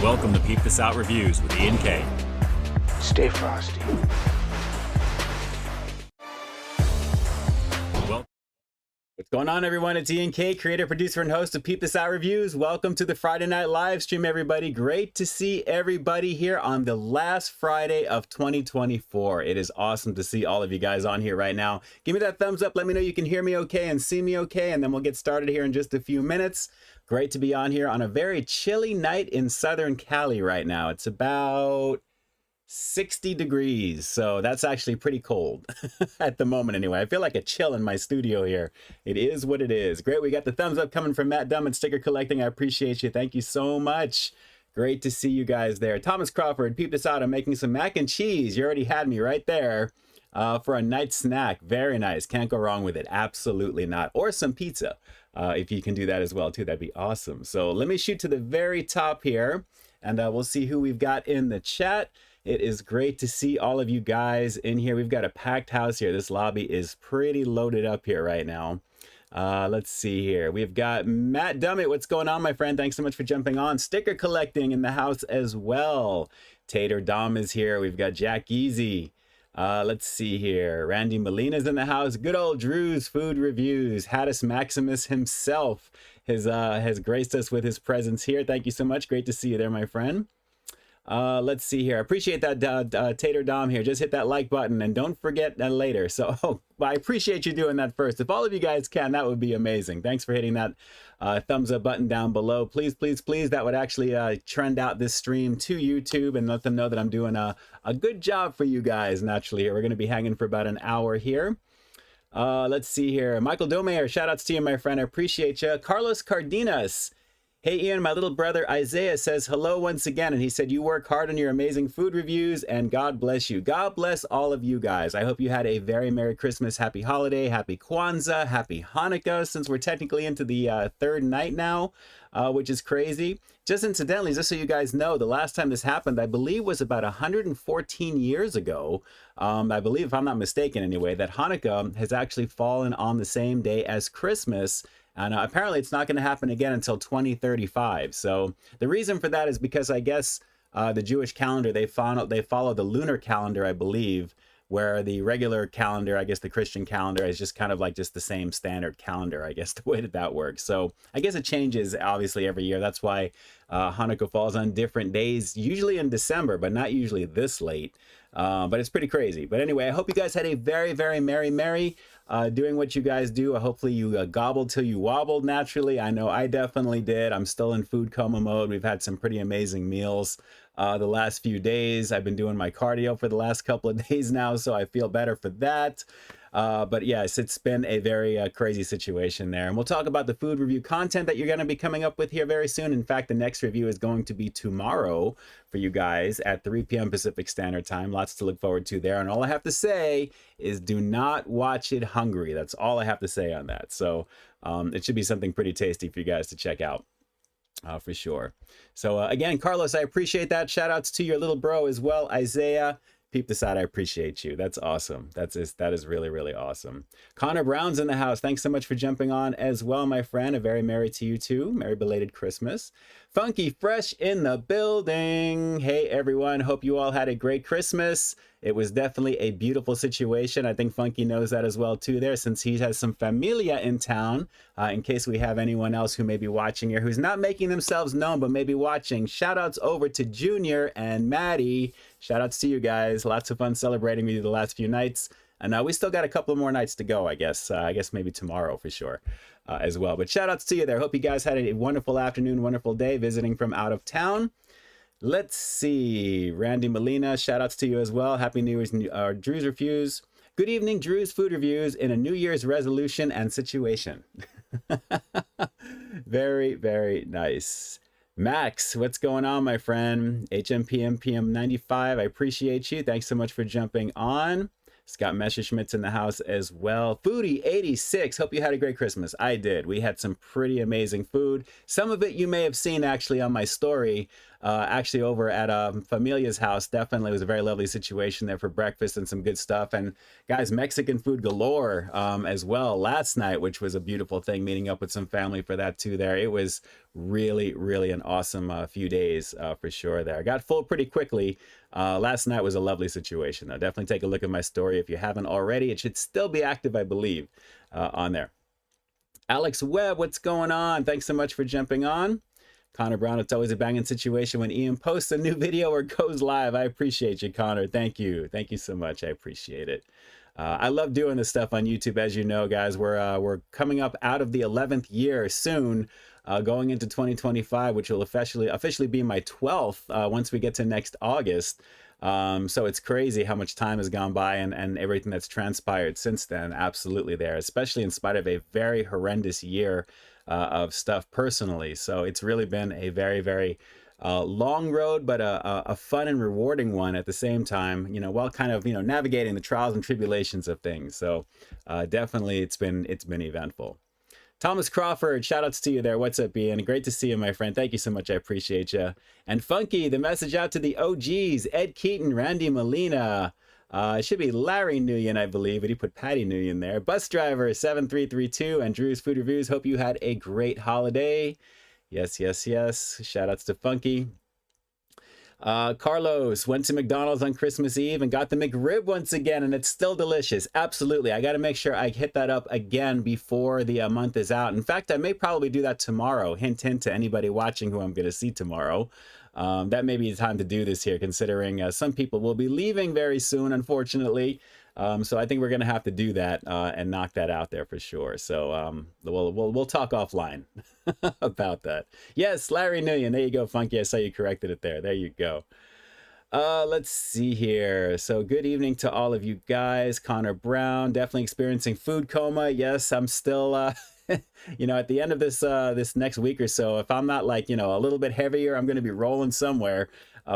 Welcome to Peep This Out Reviews with Ian K. Stay frosty. Well, what's going on, everyone? It's Ian K, creator, producer, and host of Peep This Out Reviews. Welcome to the Friday night live stream, everybody. Great to see everybody here on the last Friday of 2024. It is awesome to see all of you guys on here right now. Give me that thumbs up. Let me know you can hear me okay and see me okay, and then we'll get started here in just a few minutes. Great to be on here on a very chilly night in Southern Cali right now. It's about 60 degrees, so that's actually pretty cold at the moment anyway. I feel like a chill in my studio here. It is what it is. Great, we got the thumbs up coming from Matt Dumb and Sticker Collecting. I appreciate you. Thank you so much. Great to see you guys there. Thomas Crawford, Peep This Out. I'm making some mac and cheese. You already had me right there for a night snack. Very nice. Can't go wrong with it. Absolutely not. Or some pizza. If you can do that as well too, that'd be awesome. So let me shoot to the very top here and we'll see who we've got in the chat. It is great to see all of you guys in here. We've got a packed house here. This lobby is pretty loaded up here right now. Let's see here. We've got Matt Dummett. What's going on, my friend? Thanks so much for jumping on. Sticker Collecting in the house as well. Tater Dom is here. We've got Jack Easy. Let's see here. Randy Molina's in the house. Good old Drew's Food Reviews. Haddis Maximus himself has graced us with his presence here. Thank you so much. Great to see you there, my friend. Let's see here. I appreciate that, Tater Dom here. Just hit that like button and don't forget that later. So I appreciate you doing that first. If all of you guys can, that would be amazing. Thanks for hitting that thumbs up button down below. Please, please, please. That would actually trend out this stream to YouTube and let them know that I'm doing a good job for you guys naturally here. We're going to be hanging for about an hour here. Let's see here. Michael Domayer, shout outs to you, my friend. I appreciate you. Carlos Cardenas. Hey Ian, my little brother Isaiah says hello once again, and he said you work hard on your amazing food reviews, and God bless you. God bless all of you guys. I hope you had a very Merry Christmas, Happy Holiday, Happy Kwanzaa, Happy Hanukkah, since we're technically into the third night now, which is crazy. Just incidentally, just so you guys know, the last time this happened, I believe, was about 114 years ago. I believe, if I'm not mistaken anyway, that Hanukkah has actually fallen on the same day as Christmas. And apparently it's not going to happen again until 2035. So the reason for that is because I guess the Jewish calendar, they follow the lunar calendar, I believe. where the regular calendar, I guess the Christian calendar, is just kind of like just the same standard calendar, I guess, the way that works. So I guess it changes obviously every year. That's why Hanukkah falls on different days, usually in December, but not usually this late. But it's pretty crazy. But anyway, I hope you guys had a very, very merry doing what you guys do. Hopefully you gobbled till you wobbled naturally. I know I definitely did. I'm still in food coma mode. We've had some pretty amazing meals the last few days. I've been doing my cardio for the last couple of days now, so I feel better for that. But yes, it's been a very crazy situation there. And we'll talk about the food review content that you're going to be coming up with here very soon. In fact, the next review is going to be tomorrow for you guys at 3 p.m. Pacific Standard Time. Lots to look forward to there. And all I have to say is do not watch it hungry. That's all I have to say on that. So it should be something pretty tasty for you guys to check out. For sure. So again, Carlos, I appreciate that. Shout outs to your little bro as well, Isaiah. Peep This Out, I appreciate you. That's awesome. That is really awesome. Connor Brown's in the house. Thanks so much for jumping on as well, my friend. A very merry to you too. Merry belated Christmas. Funky Fresh in the building. Hey everyone, hope you all had a great Christmas. It was definitely a beautiful situation. I think Funky knows that as well too there, since he has some familia in town. In case we have anyone else who may be watching here who's not making themselves known but may be watching, shout outs over to Junior and Maddie. Shout outs to you guys. Lots of fun celebrating with you the last few nights. And we still got a couple more nights to go, I guess. I guess maybe tomorrow for sure as well. But shout outs to you there. Hope you guys had a wonderful afternoon, wonderful day visiting from out of town. Let's see. Randy Molina, shout outs to you as well. Happy New Year's, Drew's Reviews. Good evening, Drew's Food Reviews in a New Year's resolution and situation. Very nice. Max, what's going on, my friend? HMPM 95, I appreciate you. Thanks so much for jumping on. Scott Messerschmitt's in the house as well. Foodie 86, hope you had a great Christmas. I did. We had some pretty amazing food. Some of it you may have seen actually on my story, actually over at Familia's house. Definitely was a very lovely situation there for breakfast and some good stuff. And guys, Mexican food galore as well last night, which was a beautiful thing, meeting up with some family for that too there. It was really an awesome few days for sure there. I got full pretty quickly. Last night was a lovely situation though. Definitely take a look at my story if you haven't already. It should still be active, I believe, on there. Alex Webb, what's going on? Thanks so much for jumping on. Connor Brown, it's always a banging situation when Ian posts a new video or goes live. I appreciate you, Connor. Thank you so much. I appreciate it. I love doing this stuff on YouTube, as you know, guys. We're coming up out of the 11th year soon, going into 2025, which will officially be my 12th once we get to next August. So it's crazy how much time has gone by and everything that's transpired since then. Absolutely there, especially in spite of a very horrendous year of stuff personally. So it's really been a very long road, but a fun and rewarding one at the same time, while kind of, navigating the trials and tribulations of things. So definitely it's been eventful. Thomas Crawford, shout outs to you there. What's up, Ian? Great to see you, my friend. Thank you so much. I appreciate you. And Funky, the message out to the OGs, Ed Keaton, Randy Molina. It should be Larry Nguyen, I believe, but he put Patty Nguyen there. Bus Driver 7332 and Drew's Food Reviews. Hope you had a great holiday. Yes. Shout outs to Funky. Carlos went to McDonald's on Christmas Eve and got the McRib once again, and it's still delicious. Absolutely. I got to make sure I hit that up again before the month is out. In fact, I may probably do that tomorrow. Hint to anybody watching who I'm going to see tomorrow. That may be the time to do this here, considering some people will be leaving very soon, unfortunately. So I think we're going to have to do that and knock that out there for sure. So we'll talk offline about that. Yes, Larry Nguyen. There you go, Funky. I saw you corrected it there. There you go. Let's see here. So good evening to all of you guys. Connor Brown, definitely experiencing food coma. Yes, I'm still, at the end of this next week or so, if I'm not like, a little bit heavier, I'm going to be rolling somewhere.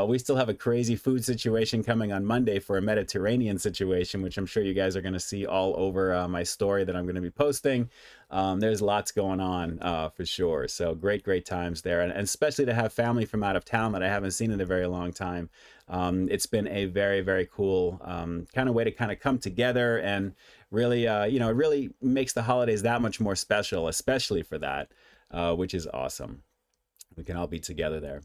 We still have a crazy food situation coming on Monday for a Mediterranean situation, which I'm sure you guys are going to see all over my story that I'm going to be posting. There's lots going on for sure. So great times there. And especially to have family from out of town that I haven't seen in a very long time. It's been a very cool kind of way to kind of come together and really, it really makes the holidays that much more special, especially for that, which is awesome. We can all be together there.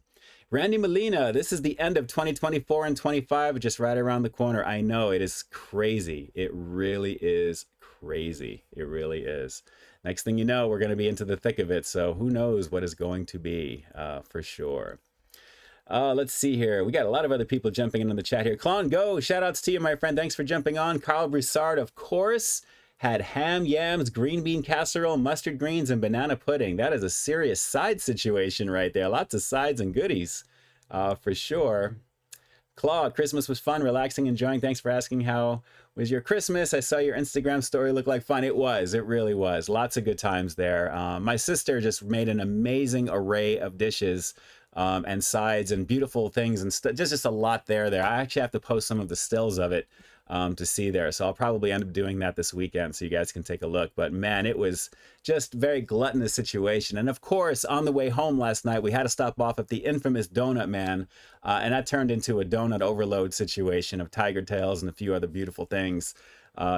Randy Molina, this is the end of 2024 and 25, just right around the corner. I know, it is crazy. It really is crazy. It really is. Next thing you know, we're going to be into the thick of it. So who knows what is going to be for sure. Let's see here. We got a lot of other people jumping in the chat here. Clon Go, shout outs to you, my friend. Thanks for jumping on. Carl Broussard, of course, had ham, yams, green bean casserole, mustard greens, and banana pudding. That is a serious side situation right there. Lots of sides and goodies for sure. Claude, Christmas was fun, relaxing, enjoying. Thanks for asking. How was your Christmas? I saw your Instagram story look like fun. It was. It really was. Lots of good times there. My sister just made an amazing array of dishes and sides and beautiful things and just a lot there. I actually have to post some of the stills of it to see there. So I'll probably end up doing that this weekend so you guys can take a look. But man, it was just very gluttonous situation. And of course, on the way home last night, we had to stop off at the infamous Donut Man. And that turned into a donut overload situation of tiger tails and a few other beautiful things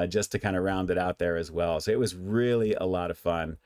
just to kind of round it out there as well. So it was really a lot of fun.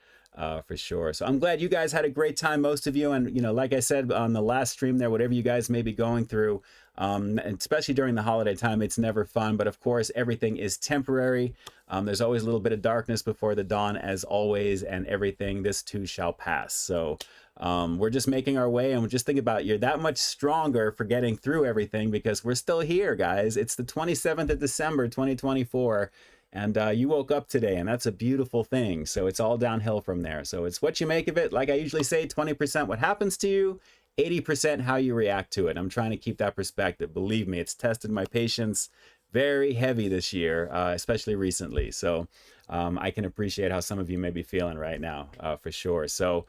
For sure. So I'm glad you guys had a great time, most of you. And, you know, like I said on the last stream there, whatever you guys may be going through, and especially during the holiday time, it's never fun. But of course, everything is temporary. There's always a little bit of darkness before the dawn, as always, and everything, this too shall pass. So we're just making our way, and we're just thinking about you're that much stronger for getting through everything because we're still here, guys. It's the 27th of December, 2024. And you woke up today, and that's a beautiful thing. So it's all downhill from there. So it's what you make of it. Like I usually say, 20% what happens to you, 80% how you react to it. I'm trying to keep that perspective. Believe me, it's tested my patience very heavy this year, especially recently. So I can appreciate how some of you may be feeling right now for sure. So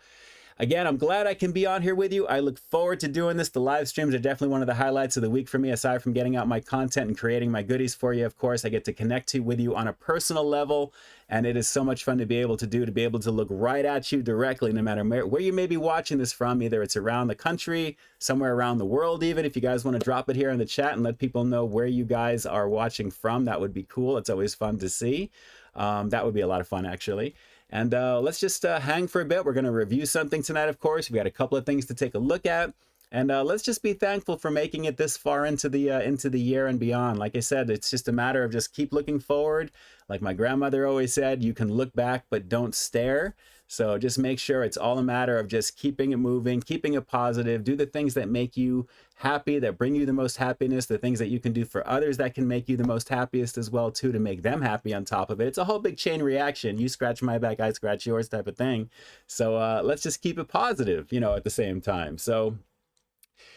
again, I'm glad I can be on here with you. I look forward to doing this. The live streams are definitely one of the highlights of the week for me, aside from getting out my content and creating my goodies for you. Of course, I get to connect with you on a personal level, and it is so much fun to be able to look right at you directly, no matter where you may be watching this from. Either it's around the country, somewhere around the world even. If you guys want to drop it here in the chat and let people know where you guys are watching from, that would be cool. It's always fun to see. That would be a lot of fun, actually. And let's just hang for a bit. We're going to review something tonight, of course. We've got a couple of things to take a look at. And let's just be thankful for making it this far into the year and beyond. Like I said, it's just a matter of just keep looking forward. Like my grandmother always said, you can look back, but don't stare. So just make sure it's all a matter of just keeping it moving, keeping it positive, do the things that make you happy, that bring you the most happiness, the things that you can do for others that can make you the most happiest as well too, to make them happy on top of it. It's a whole big chain reaction. You scratch my back, I scratch yours type of thing. So let's just keep it positive, you know, at the same time. So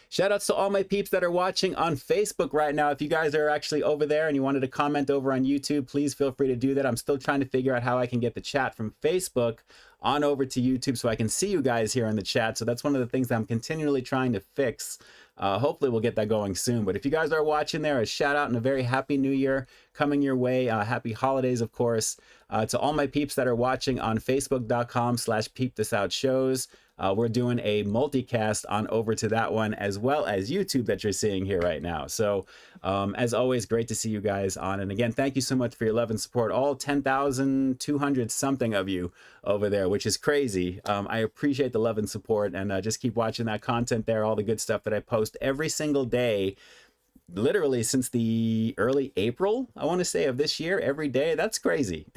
shout outs to all my peeps that are watching on Facebook right now. If you guys are actually over there and you wanted to comment over on YouTube, please feel free to do that. I'm still trying to figure out how I can get the chat from Facebook on over to YouTube so I can see you guys here in the chat. So that's one of the things that I'm continually trying to fix. Hopefully we'll get that going soon. But if you guys are watching there, a shout out and a very happy new year coming your way. Happy holidays, of course, to all my peeps that are watching on facebook.com/Peep This Out shows. We're doing a multicast on over to that one, as well as YouTube that you're seeing here right now. So as always, great to see you guys on. And again, thank you so much for your love and support. All 10,200 something of you over there, which is crazy. I appreciate the love and support, and just keep watching that content there, all the good stuff that I post every single day. Literally since the early April, I want to say, of this year, every day. That's crazy.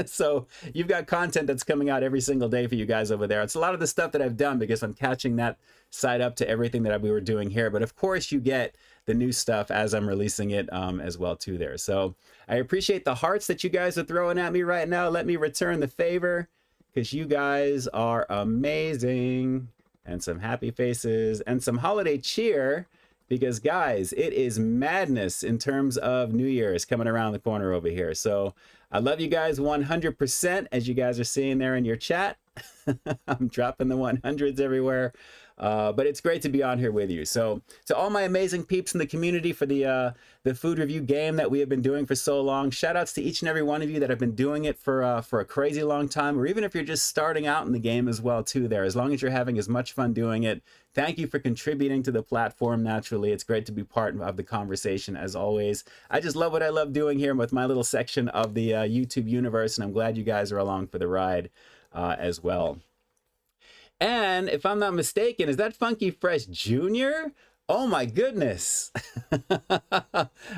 So you've got content that's coming out every single day for you guys over there. It's a lot of the stuff that I've done because I'm catching that side up to everything that we were doing here. But of course you get the new stuff as I'm releasing it as well too there. So I appreciate the hearts that you guys are throwing at me right now. Let me return the favor because you guys are amazing. And some happy faces and some holiday cheer. Because guys, it is madness in terms of New Year's coming around the corner over here. So I love you guys 100%, as you guys are seeing there in your chat. I'm dropping the 100s everywhere. But it's great to be on here with you. So to all my amazing peeps in the community for the food review game that we have been doing for so long, shout outs to each and every one of you that have been doing it for a crazy long time, or even if you're just starting out in the game as well too there. As long as you're having as much fun doing it, thank you for contributing to the platform naturally. It's great to be part of the conversation as always. I just love what I love doing here with my little section of the YouTube universe, and I'm glad you guys are along for the ride as well. And if I'm not mistaken, is that Funky Fresh Jr.? Oh my goodness.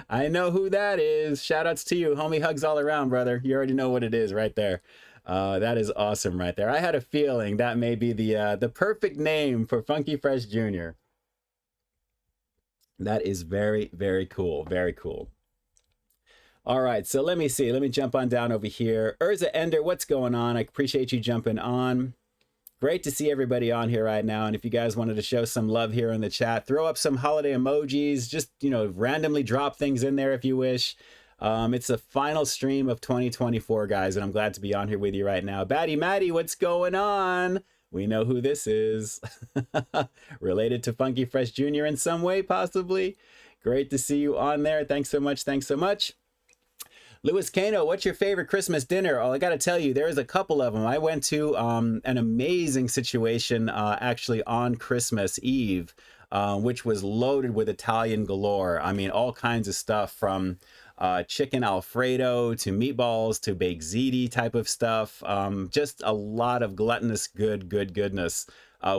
I know who that is. Shout outs to you. Homie hugs all around, brother. You already know what it is right there. That is awesome right there. I had a feeling that may be the perfect name for Funky Fresh Jr. That is very, very cool. Very cool. All right, so let me see. Let me jump on down over here. Urza Ender, what's going on? I appreciate you jumping on. Great to see everybody on here right now. And if you guys wanted to show some love here in the chat, throw up some holiday emojis. Just, you know, randomly drop things in there if you wish. It's the final stream of 2024, guys, and I'm glad to be on here with you right now. Batty Matty, what's going on? We know who this is. Related to Funky Fresh Jr. in some way, possibly. Great to see you on there. Thanks so much. Thanks so much. Louis Cano, what's your favorite Christmas dinner? Oh, I got to tell you, there's a couple of them. I went to an amazing situation actually on Christmas Eve, which was loaded with Italian galore. I mean, all kinds of stuff from chicken Alfredo to meatballs to baked ziti type of stuff. Just a lot of gluttonous goodness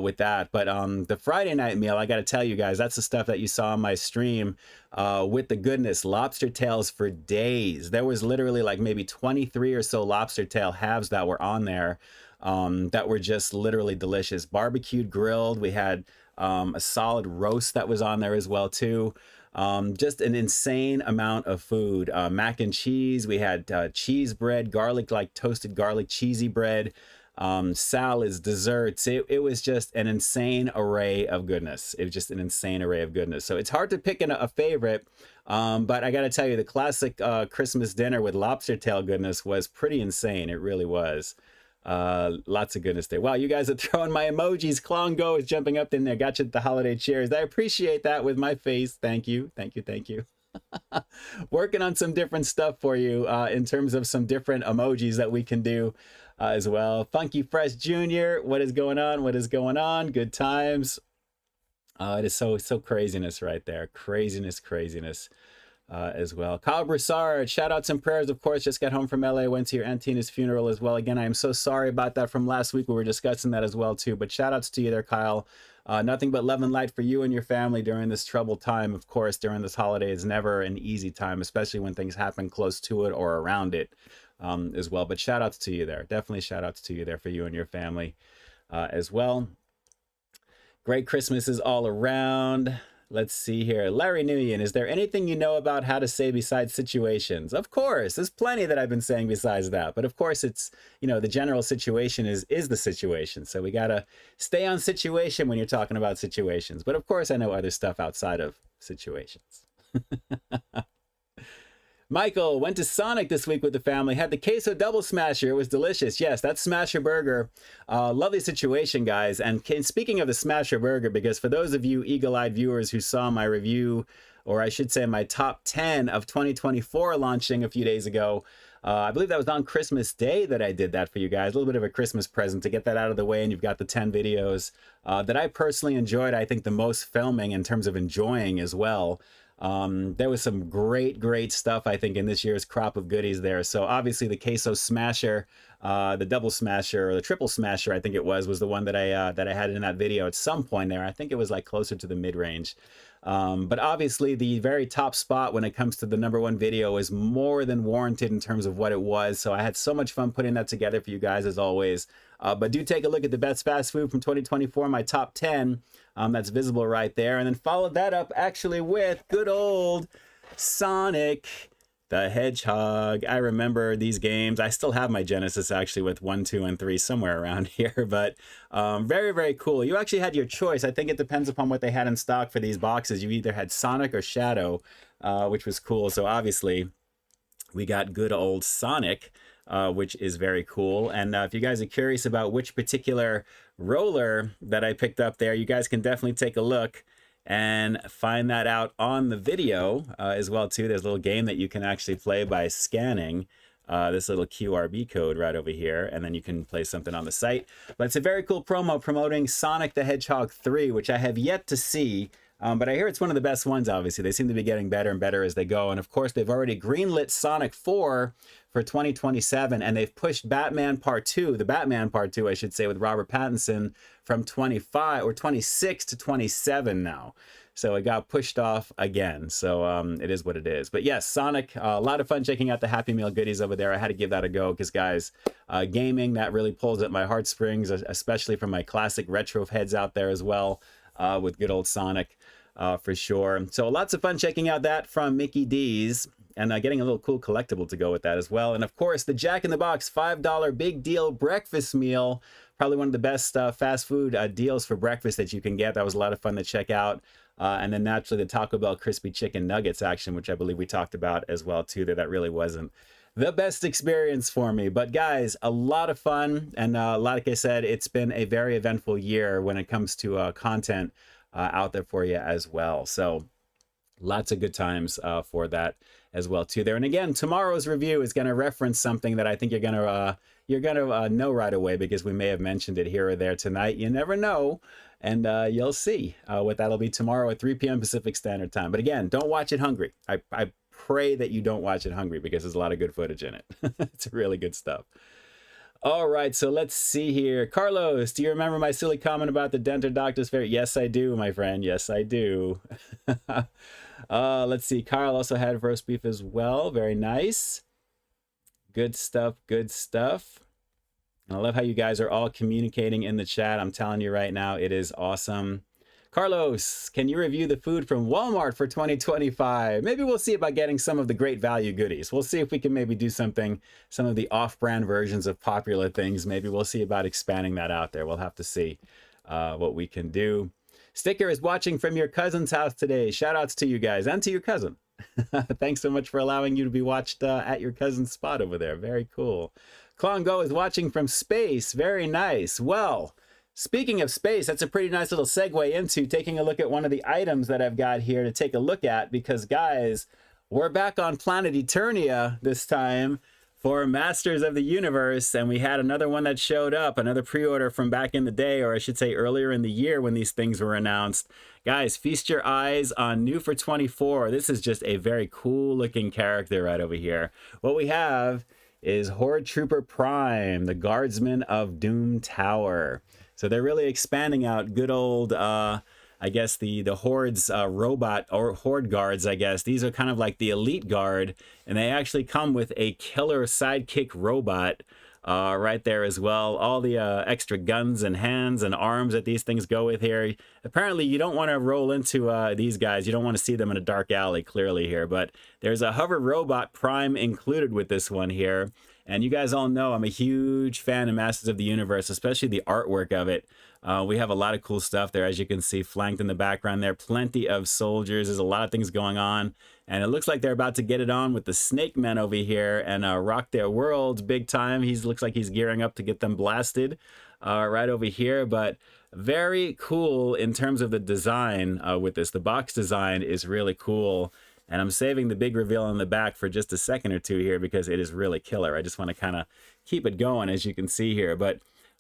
with that. But the Friday night meal, I got to tell you guys, that's the stuff that you saw on my stream with the goodness. Lobster tails for days. There was literally like maybe 23 or so lobster tail halves that were on there that were just literally delicious. Barbecued, grilled. We had a solid roast that was on there as well too. Just an insane amount of food. Mac and cheese. We had cheese bread, garlic, like toasted garlic cheesy bread. Salads, desserts. It was just an insane array of goodness. It was just an insane array of goodness. So it's hard to pick a favorite, but I got to tell you, the classic Christmas dinner with lobster tail goodness was pretty insane. It really was. Lots of goodness there. Wow, you guys are throwing my emojis. Klongo is jumping up in there. Got you at the holiday cheers. I appreciate that with my face. Thank you. Thank you. Thank you. Working on some different stuff for you in terms of some different emojis that we can do as well. Funky Fresh Jr., what is going on? What is going on? Good times. It is so craziness right there. Craziness as well. Kyle Broussard, shout outs and prayers, of course. Just got home from LA, went to your Aunt Tina's funeral as well. Again, I am so sorry about that from last week. We were discussing that as well too, but shout outs to you there, Kyle. Nothing but love and light for you and your family during this troubled time. Of course, during this holiday is never an easy time, especially when things happen close to it or around it as well. But shout outs to you there. Definitely shout outs to you there for you and your family as well. Great Christmases all around. Let's see here. Larry Nguyen, is there anything you know about how to say besides situations? Of course, there's plenty that I've been saying besides that. But of course, it's, you know, the general situation is the situation. So we got to stay on situation when you're talking about situations. But of course, I know other stuff outside of situations. Michael went to Sonic this week with the family, had the queso double smasher. It was delicious. Yes, that smasher burger. Lovely situation, guys. And speaking of the smasher burger, because for those of you eagle-eyed viewers who saw my review, or I should say my top 10 of 2024 launching a few days ago, I believe that was on Christmas Day that I did that for you guys. A little bit of a Christmas present to get that out of the way, and you've got the 10 videos that I personally enjoyed, I think, the most filming in terms of enjoying as well. There was some great stuff, I think, in this year's crop of goodies there. So obviously the queso smasher, the double smasher, or the triple smasher, I think it was the one that I had in that video at some point there. I think it was like closer to the mid-range. But obviously the very top spot when it comes to the #1 video is more than warranted in terms of what it was. So I had so much fun putting that together for you guys as always. But do take a look at the best fast food from 2024, my top 10. That's visible right there. And then followed that up actually with good old Sonic the Hedgehog. I remember these games. I still have my Genesis actually with 1, 2, and 3 somewhere around here. But very cool. You actually had your choice. I think it depends upon what they had in stock for these boxes. You either had Sonic or Shadow, which was cool. So obviously we got good old Sonic. Which is very cool. And if you guys are curious about which particular roller that I picked up there, you guys can definitely take a look and find that out on the video as well too. There's a little game that you can actually play by scanning this little QRB code right over here, and then you can play something on the site. But it's a very cool promo promoting Sonic the Hedgehog 3, which I have yet to see. But I hear it's one of the best ones, obviously. They seem to be getting better and better as they go. And of course, they've already greenlit Sonic 4 for 2027, and they've pushed Batman Part 2, the Batman Part 2, I should say, with Robert Pattinson from 25 or 26 to 27 now. So it got pushed off again. So it is what it is. But yes, Sonic, a lot of fun checking out the Happy Meal goodies over there. I had to give that a go because, guys, gaming, that really pulls at my heartstrings, especially from my classic retro heads out there as well, with good old Sonic for sure. So lots of fun checking out that from Mickey D's. And getting a little cool collectible to go with that as well. And of course, the Jack in the Box $5 big deal breakfast meal. Probably one of the best fast food deals for breakfast that you can get. That was a lot of fun to check out. And then naturally the Taco Bell crispy chicken nuggets action, which I believe we talked about as well too. That really wasn't the best experience for me. But guys, a lot of fun. And like I said, it's been a very eventful year when it comes to content out there for you as well. So lots of good times for that as well too there. And again, tomorrow's review is going to reference something that I think you're going to know right away, because we may have mentioned it here or there tonight. You never know. And you'll see what that'll be tomorrow at 3 p.m. Pacific Standard Time. But again, don't watch it hungry. I pray that you don't watch it hungry, because there's a lot of good footage in it. It's really good stuff. All right, so let's see here. Carlos, do you remember my silly comment about the Denter Doctor's Fair? Yes, I do, my friend. Yes, I do. Let's see. Kyle also had roast beef as well. Very nice. Good stuff. Good stuff. I love how you guys are all communicating in the chat. I'm telling you right now, it is awesome. Carlos, can you review the food from Walmart for 2025? Maybe we'll see about getting some of the great value goodies. We'll see if we can maybe do something, some of the off-brand versions of popular things. Maybe we'll see about expanding that out there. We'll have to see what we can do. Sticker is watching from your cousin's house today. Shout outs to you guys and to your cousin. Thanks so much for allowing you to be watched at your cousin's spot over there. Very cool. Klongo is watching from space. Very nice. Well, speaking of space, that's a pretty nice little segue into taking a look at one of the items that I've got here to take a look at, because guys, we're back on planet Eternia this time for Masters of the Universe, and we had another one that showed up, another pre-order from back in the day, or I should say earlier in the year when these things were announced. Guys, feast your eyes on new for 24. This is just a very cool looking character right over here. What we have is Horde Trooper Prime, the Guardsman of Doom Tower. So they're really expanding out good old, I guess, the Horde's robot, or Horde guards, I guess. These are kind of like the elite guard, and they actually come with a killer sidekick robot right there as well. All the extra guns and hands and arms that these things go with here. Apparently, you don't want to roll into these guys. You don't want to see them in a dark alley, clearly here. But there's a hover robot Prime included with this one here. And you guys all know I'm a huge fan of Masters of the Universe, especially the artwork of it. We have a lot of cool stuff there, as you can see, flanked in the background there. Plenty of soldiers. There's a lot of things going on. And it looks like they're about to get it on with the Snake Men over here and rock their world big time. Looks like he's gearing up to get them blasted right over here. But very cool in terms of the design with this. The box design is really cool. And I'm saving the big reveal on the back for just a second or two here, because it is really killer. I just want to kind of keep it going, as you can see here. But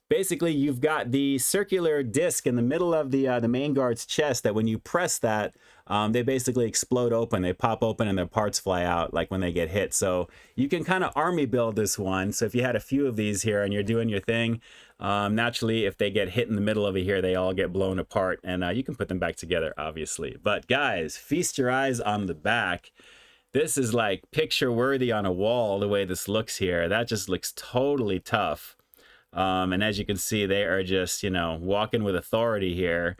basically, you've got the circular disc in the middle of the main guard's chest that when you press that, they basically explode open. They pop open and their parts fly out like when they get hit. So you can kind of army build this one. So if you had a few of these here and you're doing your thing, naturally, if they get hit in the middle over here, they all get blown apart, and you can put them back together, obviously. But guys, feast your eyes on the back. This is like picture worthy on a wall, the way this looks here. That just looks totally tough. And as you can see, they are just, you know, walking with authority here.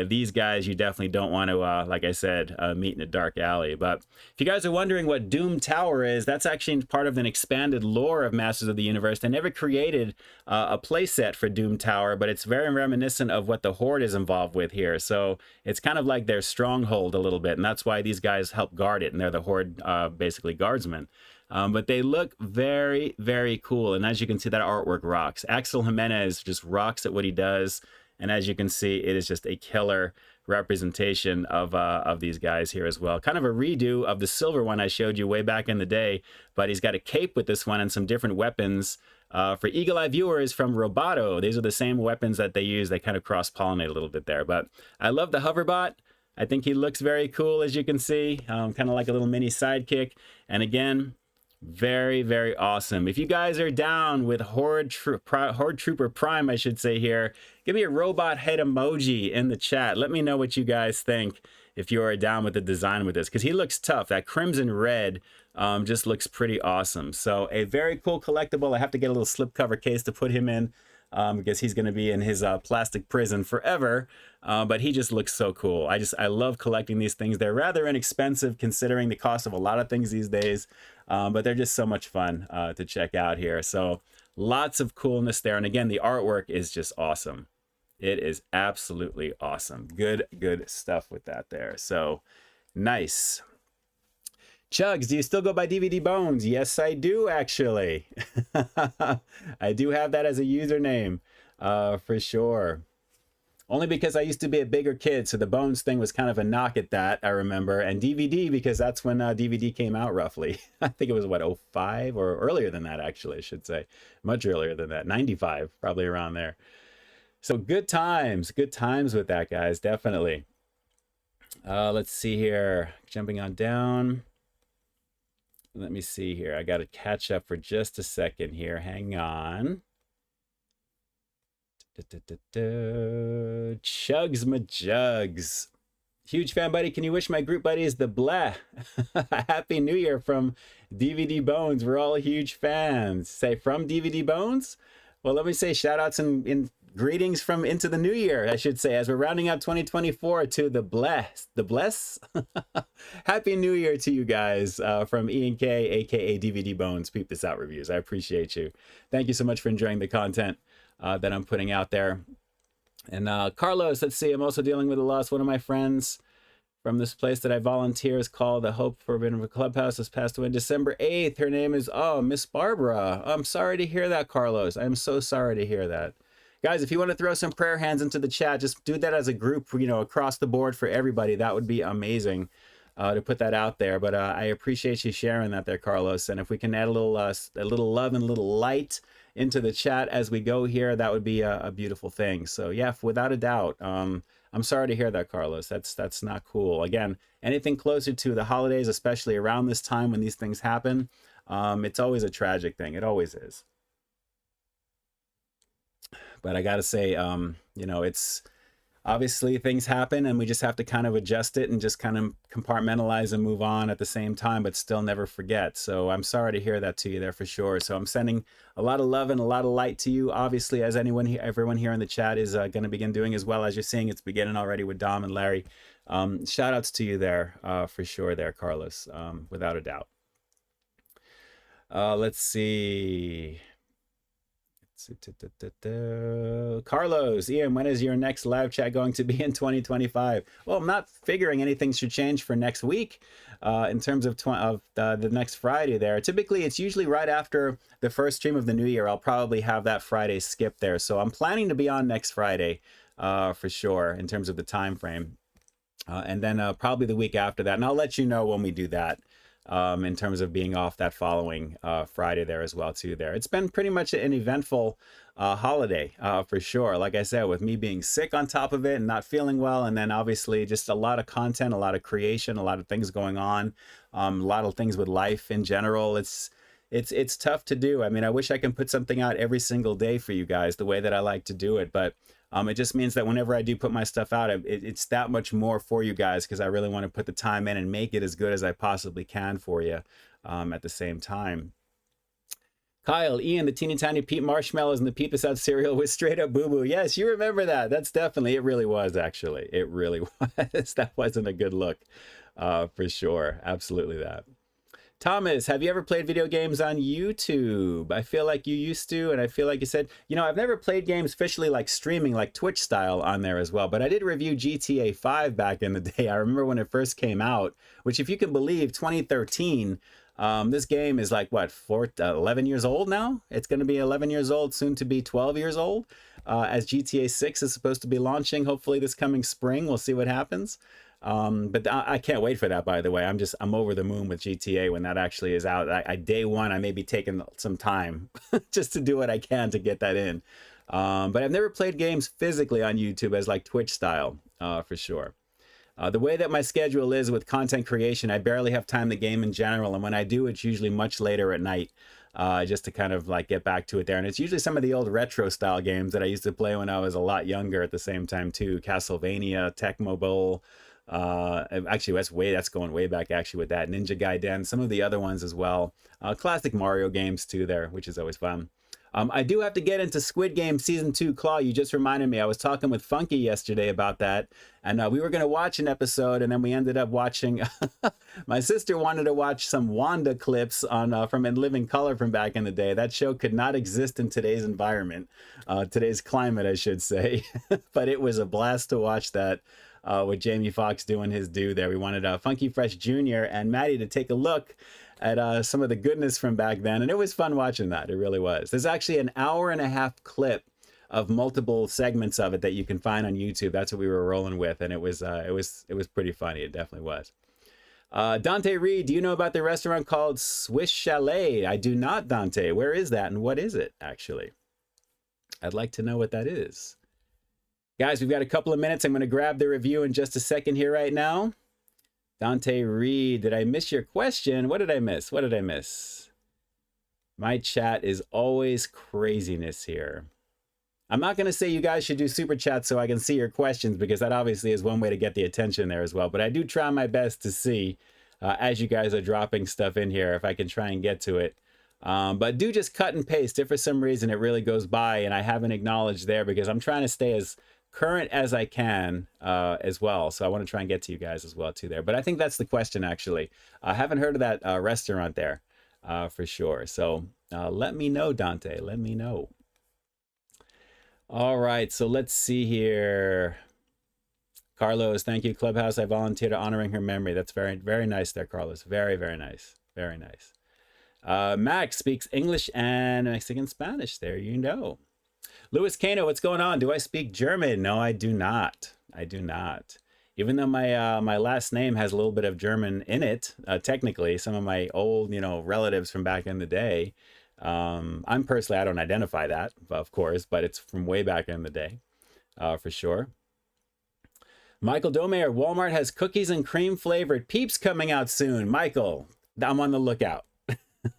These guys you definitely don't want to, like I said, meet in a dark alley. But if you guys are wondering what Doom Tower is, that's actually part of an expanded lore of Masters of the Universe. They never created a playset for Doom Tower, but it's very reminiscent of what the Horde is involved with here. So it's kind of like their stronghold a little bit, and that's why these guys help guard it, and they're the Horde, basically, guardsmen. But they look very, very cool, and as you can see, that artwork rocks. Axel Jimenez just rocks at what he does. And as you can see, it is just a killer representation of these guys here as well. Kind of a redo of the silver one I showed you way back in the day, but he's got a cape with this one and some different weapons. For Eagle Eye viewers from Roboto, these are the same weapons that they use. They kind of cross-pollinate a little bit there. But I love the hoverbot. I think he looks very cool, as you can see, kind of like a little mini sidekick. And again, very, very awesome. If you guys are down with Horde Trooper Prime, I should say here, give me a robot head emoji in the chat. Let me know what you guys think if you are down with the design with this, because he looks tough. That crimson red just looks pretty awesome. So a very cool collectible. I have to get a little slipcover case to put him in, because he's going to be in his plastic prison forever. But he just looks so cool. I love collecting these things. They're rather inexpensive considering the cost of a lot of things these days, but they're just so much fun to check out here. So lots of coolness there. And again, the artwork is just awesome. It is absolutely awesome. Good stuff with that there. So nice. Chugs, do you still go by DVD Bones? Yes, I do, actually. I do have that as a username, for sure. Only because I used to be a bigger kid, so the Bones thing was kind of a knock at that, I remember. And DVD, because that's when DVD came out, roughly. I think it was, what, 05? Or earlier than that, actually, I should say. Much earlier than that. 95, probably around there. So good times with that, guys, definitely. Let's see here. Jumping on down. Let me see here. I got to catch up for just a second here. Hang on. Chugs majugs. Huge fan buddy. Can you wish my group buddies the bleh? Happy New Year from DVD Bones. We're all huge fans. Say from DVD Bones? Well, let me say shout outs and greetings from into the new year, I should say, as we're rounding up 2024 to the bless. Happy New Year to you guys from Ian K, aka DVD Bones, Peep This Out reviews. I appreciate you. Thank you so much for enjoying the content that I'm putting out there. And Carlos, let's see, I'm also dealing with a loss. One of my friends from this place that I volunteer is called the Hope for a Clubhouse, has passed away December 8th. Her name is, Miss Barbara. I'm sorry to hear that, Carlos. I'm so sorry to hear that. Guys, if you want to throw some prayer hands into the chat, just do that as a group, across the board for everybody. That would be amazing to put that out there. But I appreciate you sharing that there, Carlos. And if we can add a little love and a little light into the chat as we go here, that would be a beautiful thing. So yeah, without a doubt. I'm sorry to hear that, Carlos. That's not cool. Again, anything closer to the holidays, especially around this time when these things happen, it's always a tragic thing. It always is. But I gotta say, it's obviously things happen and we just have to kind of adjust it and just kind of compartmentalize and move on at the same time, but still never forget. So I'm sorry to hear that to you there for sure. So I'm sending a lot of love and a lot of light to you, obviously, as everyone here in the chat is going to begin doing as well. As you're seeing, it's beginning already with Dom and Larry. Shout outs to you there for sure there, Carlos, without a doubt. Let's see. Carlos, Ian, when is your next live chat going to be in 2025? Well, I'm not figuring anything should change for next week in terms of the next Friday there. Typically, it's usually right after the first stream of the new year. I'll probably have that Friday skip there. So I'm planning to be on next Friday for sure in terms of the time frame. And then probably the week after that. And I'll let you know when we do that. In terms of being off that following Friday there as well too there. It's been pretty much an eventful holiday for sure. Like I said, with me being sick on top of it and not feeling well, and then obviously just a lot of content, a lot of creation, a lot of things going on, a lot of things with life in general. It's tough to do. I mean, I wish I can put something out every single day for you guys the way that I like to do it, but it just means that whenever I do put my stuff out, it's that much more for you guys because I really want to put the time in and make it as good as I possibly can for you at the same time. Kyle, Ian, the teeny tiny Pete marshmallows and the Peep This Out cereal with straight up boo-boo. Yes, you remember that. That's definitely, it really was actually. It really was. That wasn't a good look for sure. Absolutely that. Thomas, have you ever played video games on YouTube? I feel like you used to, and I feel like you said, I've never played games officially like streaming, like Twitch style on there as well, but I did review GTA 5 back in the day. I remember when it first came out, which if you can believe, 2013, this game is like, what, 11 years old now? It's going to be 11 years old, soon to be 12 years old, as GTA 6 is supposed to be launching, hopefully this coming spring. We'll see what happens. But I can't wait for that, by the way. I'm over the moon with GTA when that actually is out. Day one, I may be taking some time just to do what I can to get that in. But I've never played games physically on YouTube as like Twitch style, for sure. The way that my schedule is with content creation, I barely have time to game in general, and when I do, it's usually much later at night, just to kind of like get back to it there. And it's usually some of the old retro style games that I used to play when I was a lot younger at the same time too. Castlevania, Tecmo Bowl, actually that's going way back actually with that. Ninja Gaiden, some of the other ones as well. Classic Mario games too there, which is always fun. I do have to get into Squid Game Season 2, Claw. You just reminded me. I was talking with Funky yesterday about that, and we were going to watch an episode, and then we ended up watching... My sister wanted to watch some Wanda clips on from In Living Color from back in the day. That show could not exist in today's environment, today's climate, I should say. But it was a blast to watch that with Jamie Foxx doing his due there. We wanted Funky Fresh Jr. and Maddie to take a look at some of the goodness from back then, and it was fun watching that. It really was. There's actually an 1.5-hour clip of multiple segments of it that you can find on YouTube. That's what we were rolling with, and it was pretty funny. It definitely was. Dante Reed, do you know about the restaurant called Swiss Chalet? I do not, Dante. Where is that, and what is it actually? I'd like to know what that is. Guys, we've got a couple of minutes. I'm going to grab the review in just a second here right now. Dante Reed, did I miss your question? What did I miss? What did I miss? My chat is always craziness here. I'm not going to say you guys should do super chats so I can see your questions, because that obviously is one way to get the attention there as well. But I do try my best to see as you guys are dropping stuff in here, if I can try and get to it. But do just cut and paste if for some reason it really goes by and I haven't acknowledged there, because I'm trying to stay as current as I can as well. So I want to try and get to you guys as well too there. But I think that's the question actually. I haven't heard of that restaurant there for sure. So let me know, Dante. Let me know. All right, so let's see here. Carlos, thank you, Clubhouse. I volunteered honoring her memory. That's very, very nice there, Carlos. Very, very nice. Very nice. Max speaks English and Mexican Spanish. There you know. Louis Cano, what's going on? Do I speak German? No, I do not. I do not. Even though my last name has a little bit of German in it, technically, some of my old, relatives from back in the day. I'm personally, I don't identify that, of course, but it's from way back in the day, for sure. Michael Domayer, Walmart has cookies and cream flavored Peeps coming out soon. Michael, I'm on the lookout.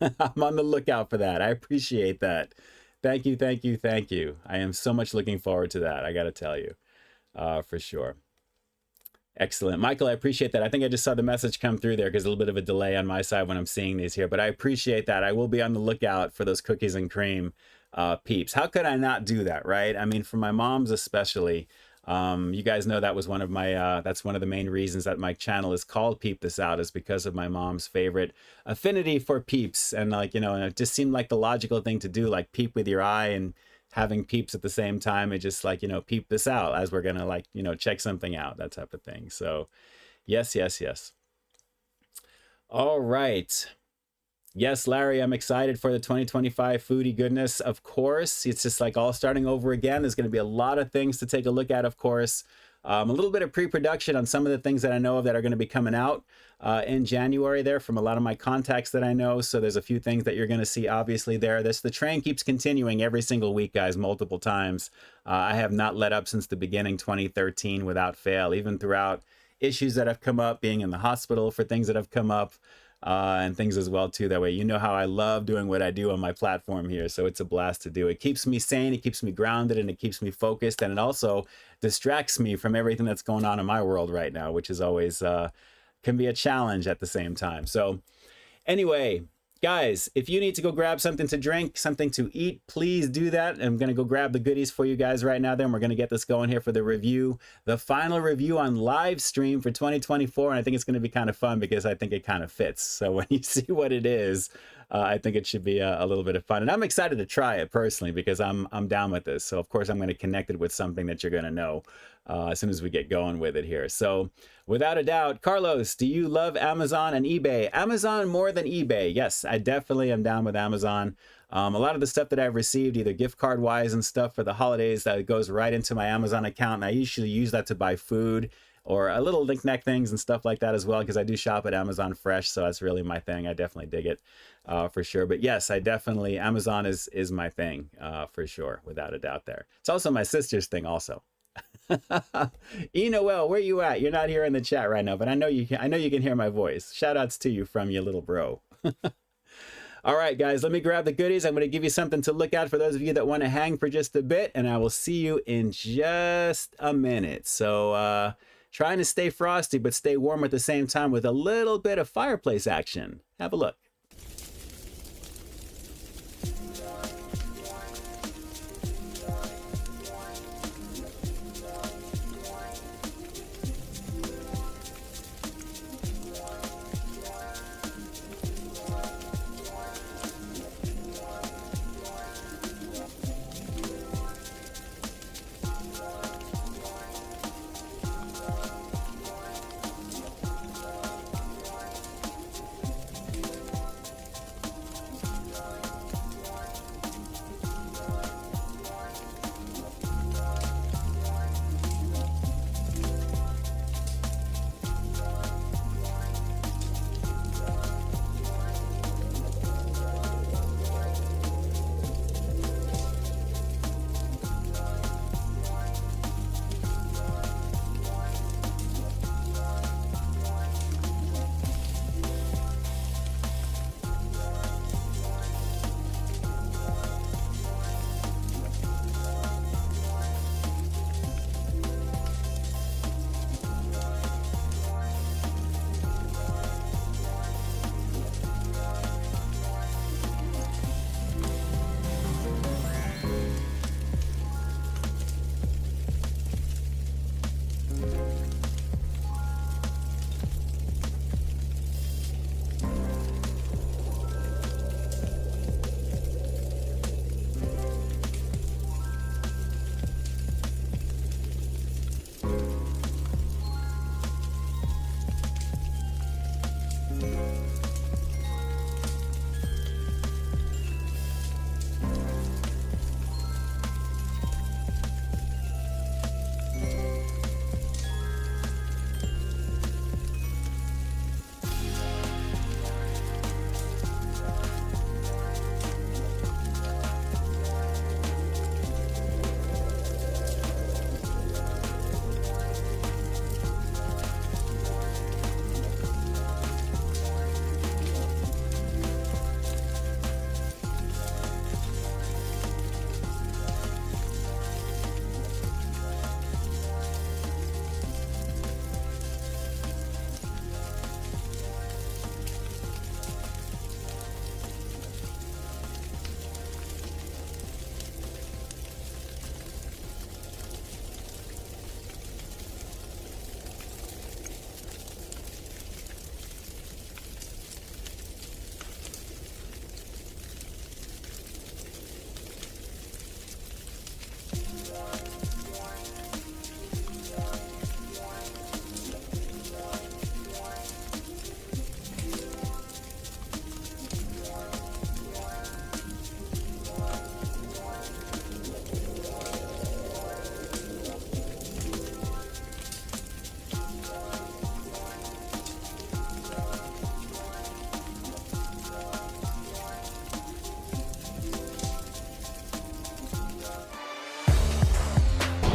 I'm on the lookout for that. I appreciate that. Thank you, thank you, thank you. I am so much looking forward to that, I got to tell you, for sure. Excellent. Michael, I appreciate that. I think I just saw the message come through there because a little bit of a delay on my side when I'm seeing these here, but I appreciate that. I will be on the lookout for those cookies and cream Peeps. How could I not do that, right? I mean, for my mom's especially, you guys know that was one of my, that's one of the main reasons that my channel is called Peep This Out, is because of my mom's favorite affinity for Peeps. And like, and it just seemed like the logical thing to do, like peep with your eye and having Peeps at the same time. It just like, peep this out as we're going to like, check something out, that type of thing. So yes, yes, yes. All right. Yes, Larry, I'm excited for the 2025 foodie goodness. Of course, it's just like all starting over again. There's going to be a lot of things to take a look at, of course. A little bit of pre-production on some of the things that I know of that are going to be coming out in January there from a lot of my contacts that I know. So there's a few things that you're going to see obviously there. The train keeps continuing every single week, guys, multiple times. I have not let up since the beginning, 2013, without fail, even throughout issues that have come up, being in the hospital for things that have come up. And things as well too. That way, you know how I love doing what I do on my platform here. So it's a blast to do. It keeps me sane, it keeps me grounded, and it keeps me focused. And it also distracts me from everything that's going on in my world right now, which is always can be a challenge at the same time. So anyway, guys, if you need to go grab something to drink, something to eat, please do that. I'm going to go grab the goodies for you guys right now. Then we're going to get this going here for the review, the final review on Livestream for 2024. And I think it's going to be kind of fun because I think it kind of fits. So when you see what it is, I think it should be a little bit of fun. And I'm excited to try it personally because I'm down with this. So of course I'm going to connect it with something that you're going to know as soon as we get going with it here. So without a doubt, Carlos, do you love Amazon and eBay? Amazon more than eBay. Yes, I definitely am down with Amazon. A lot of the stuff that I've received, either gift card wise and stuff for the holidays, that goes right into my Amazon account. And I usually use that to buy food or a little knick-knack things and stuff like that as well, because I do shop at Amazon Fresh. So that's really my thing. I definitely dig it for sure. But yes, I definitely, Amazon is my thing for sure, without a doubt there. It's also my sister's thing also. Noel, where you at? You're not here in the chat right now, but I know you can. I know you can hear my voice. Shout outs to you from your little bro. All right, guys, let me grab the goodies. I'm going to give you something to look at for those of you that want to hang for just a bit, and I will see you in just a minute. So trying to stay frosty, but stay warm at the same time with a little bit of fireplace action. Have a look.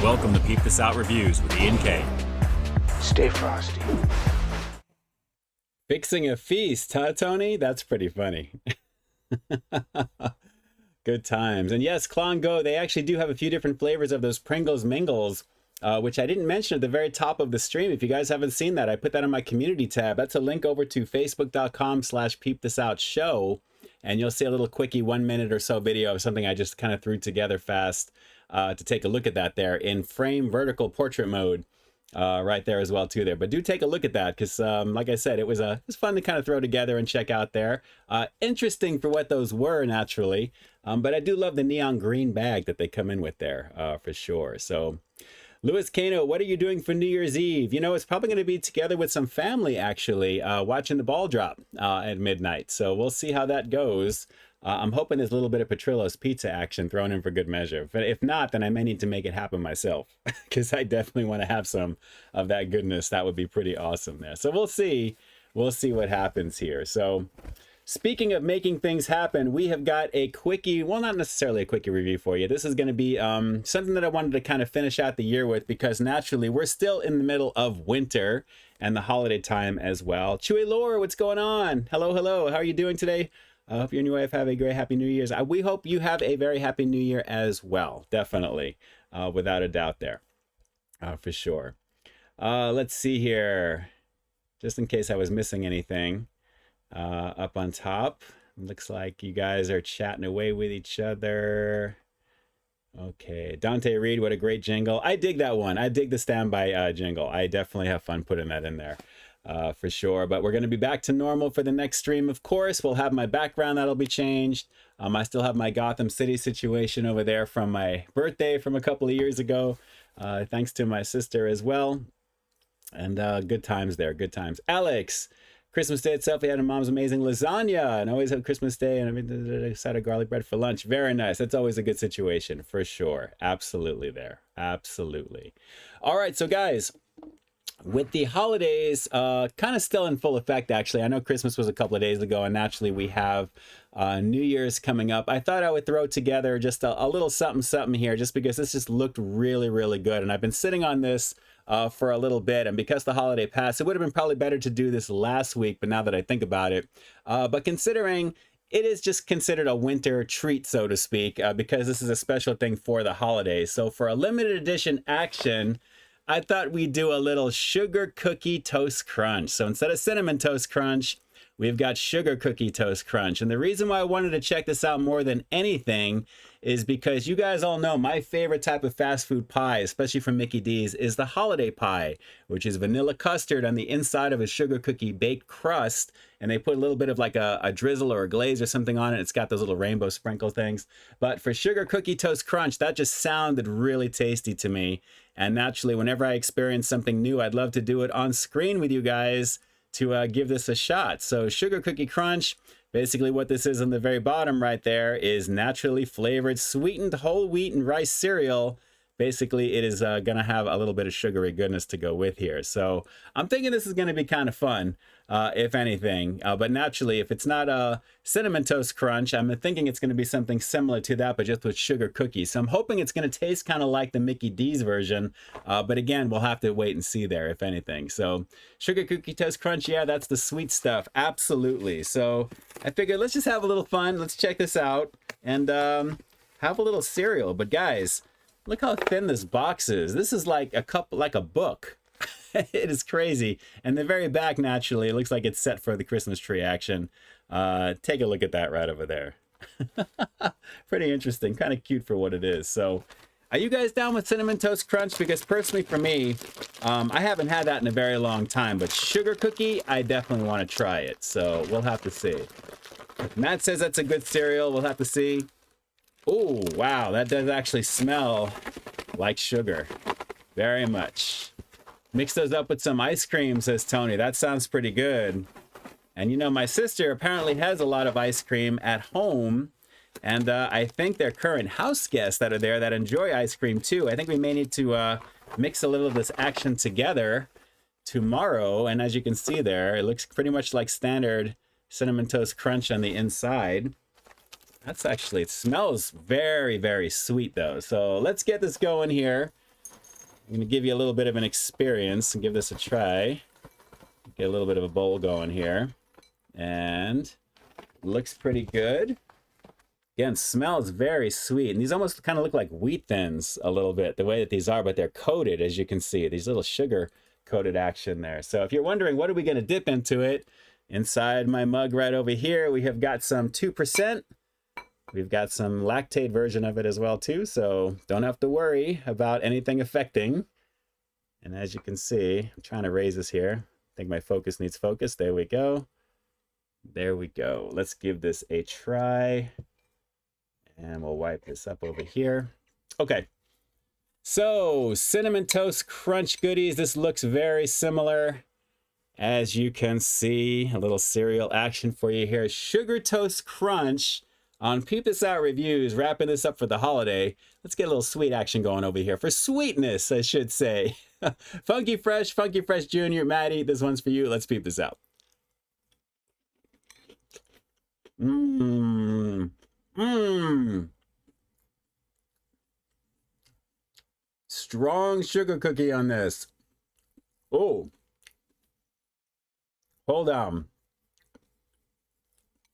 Welcome to Peep This Out Reviews with Ian K. Stay frosty. Fixing a feast, huh, Tony? That's pretty funny. Good times. And yes, Klon Go, they actually do have a few different flavors of those Pringles Mingles, which I didn't mention at the very top of the stream. If you guys haven't seen that, I put that on my community tab. That's a link over to facebook.com/peepthisoutshow. And you'll see a little quickie 1 minute or so video of something I just kind of threw together fast to take a look at that there in frame vertical portrait mode right there as well too there. But do take a look at that because like I said, it was fun to kind of throw together and check out there. Interesting for what those were naturally. But I do love the neon green bag that they come in with there for sure. So Louis Kano, what are you doing for New Year's Eve? You know, it's probably going to be together with some family actually watching the ball drop at midnight. So we'll see how that goes. I'm hoping there's a little bit of Petrillo's pizza action thrown in for good measure. But if not, then I may need to make it happen myself because I definitely want to have some of that goodness. That would be pretty awesome there. So we'll see. We'll see what happens here. So Speaking of making things happen, we have got a quickie, well, not necessarily a quickie review for you. This is going to be something that I wanted to kind of finish out the year with, because naturally we're still in the middle of winter and the holiday time as well. Chewy Lore, what's going on? Hello, hello. How are you doing today? I hope you and your wife have a great Happy New Year's. We hope you have a very Happy New Year as well. Definitely. Without a doubt there. For sure. Let's see here. Just in case I was missing anything. Up on top, looks like you guys are chatting away with each other. Okay, Dante Reed, what a great jingle. I dig that one. I dig the standby jingle. I definitely have fun putting that in there for sure. But we're going to be back to normal for the next stream, of course. We'll have my background that'll be changed. I still have my Gotham City situation over there from my birthday from a couple of years ago. Thanks to my sister as well. And good times there, good times. Alex, Christmas Day itself, we had a mom's amazing lasagna, and always have Christmas Day and a side of garlic bread for lunch. Very nice. That's always a good situation for sure. Absolutely there. Absolutely. All right, so guys, with the holidays kind of still in full effect, actually. I know Christmas was a couple of days ago, and naturally we have New Year's coming up. I thought I would throw together just a little something here, just because this just looked really, really good. And I've been sitting on this for a little bit, and because the holiday passed, it would have been probably better to do this last week, but now that I think about it, but considering it is just considered a winter treat, so to speak, because this is a special thing for the holidays. So for a limited edition action, I thought we'd do a little sugar cookie toast crunch. So instead of cinnamon toast crunch, we've got sugar cookie toast crunch. And the reason why I wanted to check this out more than anything is because you guys all know my favorite type of fast food pie, especially from Mickey D's, is the holiday pie, which is vanilla custard on the inside of a sugar cookie baked crust. And they put a little bit of like a drizzle or a glaze or something on it. It's got those little rainbow sprinkle things. But for sugar cookie toast crunch, that just sounded really tasty to me. And naturally, whenever I experience something new, I'd love to do it on screen with you guys to give this a shot. So sugar cookie crunch, basically what this is on the very bottom right there is naturally flavored sweetened whole wheat and rice cereal. Basically, it is going to have a little bit of sugary goodness to go with here. So I'm thinking this is going to be kind of fun, if anything. But naturally, if it's not a cinnamon toast crunch, I'm thinking it's going to be something similar to that, but just with sugar cookies. So I'm hoping it's going to taste kind of like the Mickey D's version. But again, we'll have to wait and see there, if anything. So sugar cookie toast crunch, yeah, that's the sweet stuff. Absolutely. So I figured let's just have a little fun. Let's check this out and have a little cereal. But guys, look how thin this box is. This is like a book. It is crazy. And the very back, naturally, it looks like it's set for the Christmas tree action. Take a look at that right over there. Pretty interesting. Kind of cute for what it is. So are you guys down with Cinnamon Toast Crunch? Because personally for me, I haven't had that in a very long time. But sugar cookie, I definitely want to try it. So we'll have to see. Matt says that's a good cereal. We'll have to see. Oh, wow, that does actually smell like sugar. Very much. Mix those up with some ice cream, says Tony. That sounds pretty good. And you know, my sister apparently has a lot of ice cream at home. And I think they're current house guests that are there that enjoy ice cream too. I think we may need to mix a little of this action together tomorrow. And as you can see there, it looks pretty much like standard Cinnamon Toast Crunch on the inside. That's actually, it smells very, very sweet though. So let's get this going here. I'm going to give you a little bit of an experience and give this a try. Get a little bit of a bowl going here. And looks pretty good. Again, smells very sweet. And these almost kind of look like wheat thins a little bit, the way that these are, but they're coated, as you can see. These little sugar coated action there. So if you're wondering, what are we going to dip into it? Inside my mug right over here, we have got some 2%. We've got some lactate version of it as well too, so don't have to worry about anything affecting. And as you can see, I'm trying to raise this here. I think my focus needs focus. There we go. There we go. Let's give this a try. And we'll wipe this up over here. Okay. So, Cinnamon Toast Crunch goodies. This looks very similar. As you can see, a little cereal action for you here. Sugar Toast Crunch on Peep This Out Reviews, wrapping this up for the holiday. Let's get a little sweet action going over here. For sweetness, I should say. Funky Fresh Jr., Maddie, this one's for you. Let's peep this out. Mmm. Mmm. Strong sugar cookie on this. Oh. Hold on.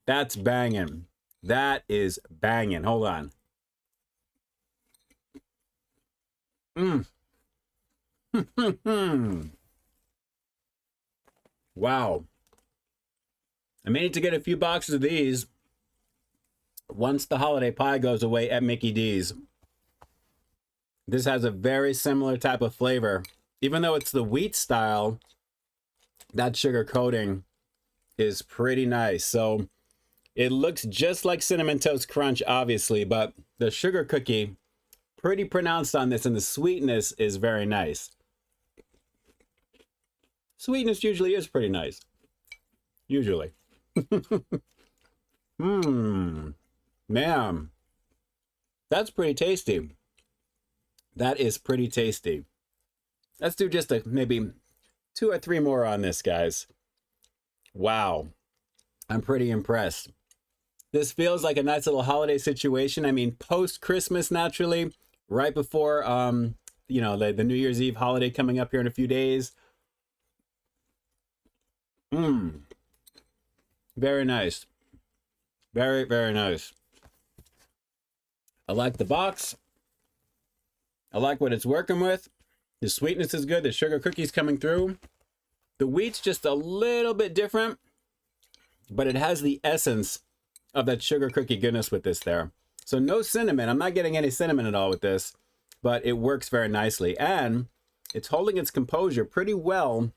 That's banging. That is banging. Hold on. Mmm. Wow. I may need to get a few boxes of these once the holiday pie goes away at Mickey D's. This has a very similar type of flavor. Even though it's the wheat style, that sugar coating is pretty nice. So it looks just like Cinnamon Toast Crunch, obviously, but the sugar cookie, pretty pronounced on this, and the sweetness is very nice. Sweetness usually is pretty nice. Usually. Man. That's pretty tasty. That is pretty tasty. Let's do just maybe 2 or 3 more on this, guys. Wow. I'm pretty impressed. This feels like a nice little holiday situation. I mean, post-Christmas, naturally, right before, you know, the New Year's Eve holiday coming up here in a few days. Very nice. Very, very nice. I like the box. I like what it's working with. The sweetness is good. The sugar cookie's coming through. The wheat's just a little bit different, but it has the essence of that sugar cookie goodness with this there. So no cinnamon. I'm not getting any cinnamon at all with this, but it works very nicely. And it's holding its composure pretty well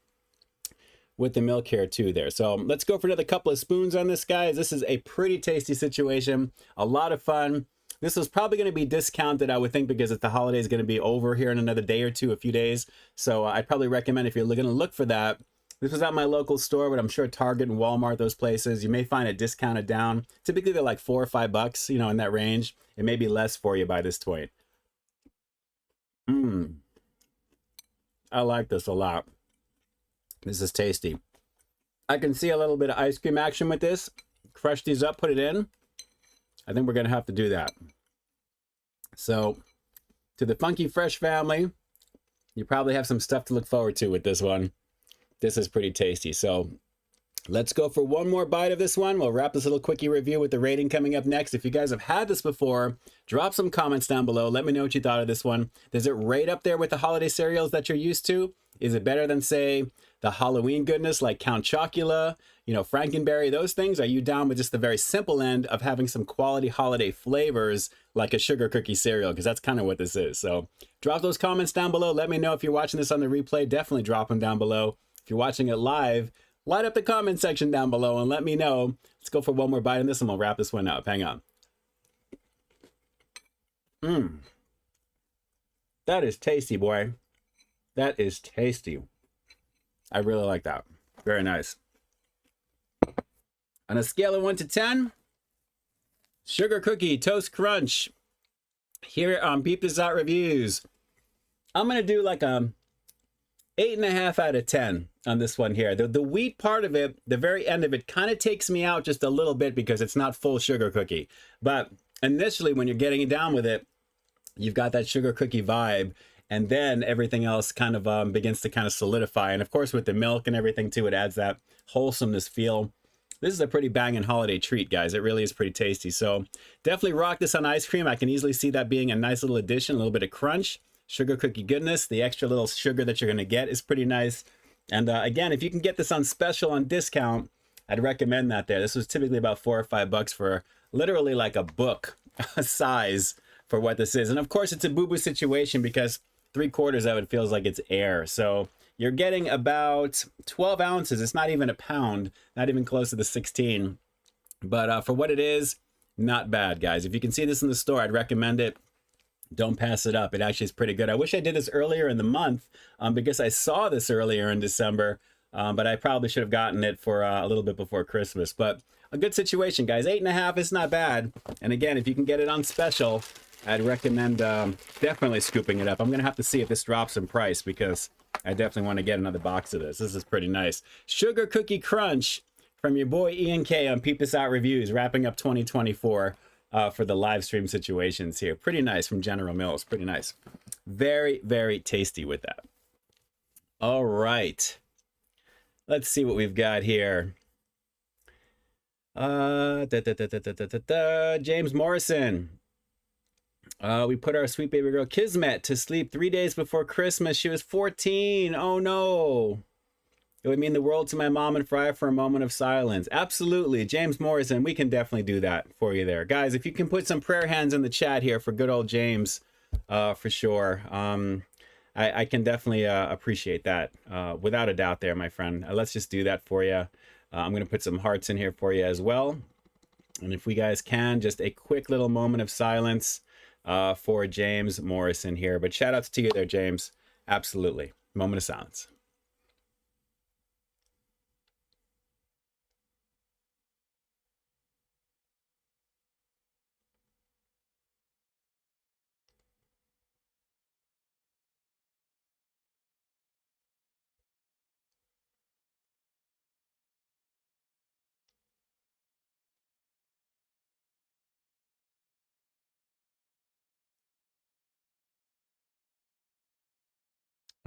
with the milk here too there. So let's go for another couple of spoons on this, guys. This is a pretty tasty situation. A lot of fun. This was probably going to be discounted, I would think, because the holiday is going to be over here in another day or two, a few days. So I'd probably recommend, if you're going to look for that, this was at my local store, but I'm sure Target and Walmart, those places, you may find it discounted down. Typically, they're like $4 or $5, you know, in that range. It may be less for you by this point. I like this a lot. This is tasty. I can see a little bit of ice cream action with this. Crush these up, put it in. I think we're going to have to do that. So, to the Funky Fresh family, you probably have some stuff to look forward to with this one. This is pretty tasty. So, let's go for one more bite of this one. We'll wrap this little quickie review with the rating coming up next. If you guys have had this before, drop some comments down below. Let me know what you thought of this one. Does it rate up there with the holiday cereals that you're used to? Is it better than, say, the Halloween goodness like Count Chocula, you know, Frankenberry, those things? Are you down with just the very simple end of having some quality holiday flavors like a sugar cookie cereal? Because that's kind of what this is. So drop those comments down below. Let me know if you're watching this on the replay. Definitely drop them down below. If you're watching it live, light up the comment section down below and let me know. Let's go for one more bite on this and we'll wrap this one up. Hang on. That is tasty, boy. That is tasty. I really like that. Very nice. On a scale of 1 to 10, Sugar Cookie Toast Crunch here on Peep This Out Reviews. I'm going to do like a 8.5 out of 10 on this one here. The wheat part of it, the very end of it, kind of takes me out just a little bit because it's not full sugar cookie. But initially, when you're getting down with it, you've got that sugar cookie vibe. And then everything else kind of begins to kind of solidify. And of course, with the milk and everything too, it adds that wholesomeness feel. This is a pretty banging holiday treat, guys. It really is pretty tasty. So definitely rock this on ice cream. I can easily see that being a nice little addition, a little bit of crunch, sugar cookie goodness. The extra little sugar that you're going to get is pretty nice. And again, if you can get this on special on discount, I'd recommend that there. This was typically about $4 or $5 for literally like a book size for what this is. And of course, it's a boo-boo situation because 3/4 of it feels like it's air. So you're getting about 12 ounces. It's not even a pound, not even close to the 16. But for what it is, not bad, guys. If you can see this in the store, I'd recommend it. Don't pass it up. It actually is pretty good. I wish I did this earlier in the month because I saw this earlier in December, but I probably should have gotten it for a little bit before Christmas. But a good situation, guys. 8.5 is not bad. And again, if you can get it on special, I'd recommend definitely scooping it up. I'm going to have to see if this drops in price because I definitely want to get another box of this. This is pretty nice. Sugar Cookie Crunch from your boy Ian K on Peep This Out Reviews, wrapping up 2024 for the live stream situations here. Pretty nice from General Mills. Pretty nice. Very, very tasty with that. All right. Let's see what we've got here. James Morrison. We put our sweet baby girl Kismet to sleep 3 days before Christmas. She was 14. Oh no. It would mean the world to my mom and Fry for a moment of silence. Absolutely. James Morrison, we can definitely do that for you there. Guys, if you can put some prayer hands in the chat here for good old James, for sure. I can definitely appreciate that. Without a doubt there, my friend. Let's just do that for you. I'm going to put some hearts in here for you as well. And if we guys can, just a quick little moment of silence for James Morrison here. But shout outs to you there, James. Absolutely. Moment of silence.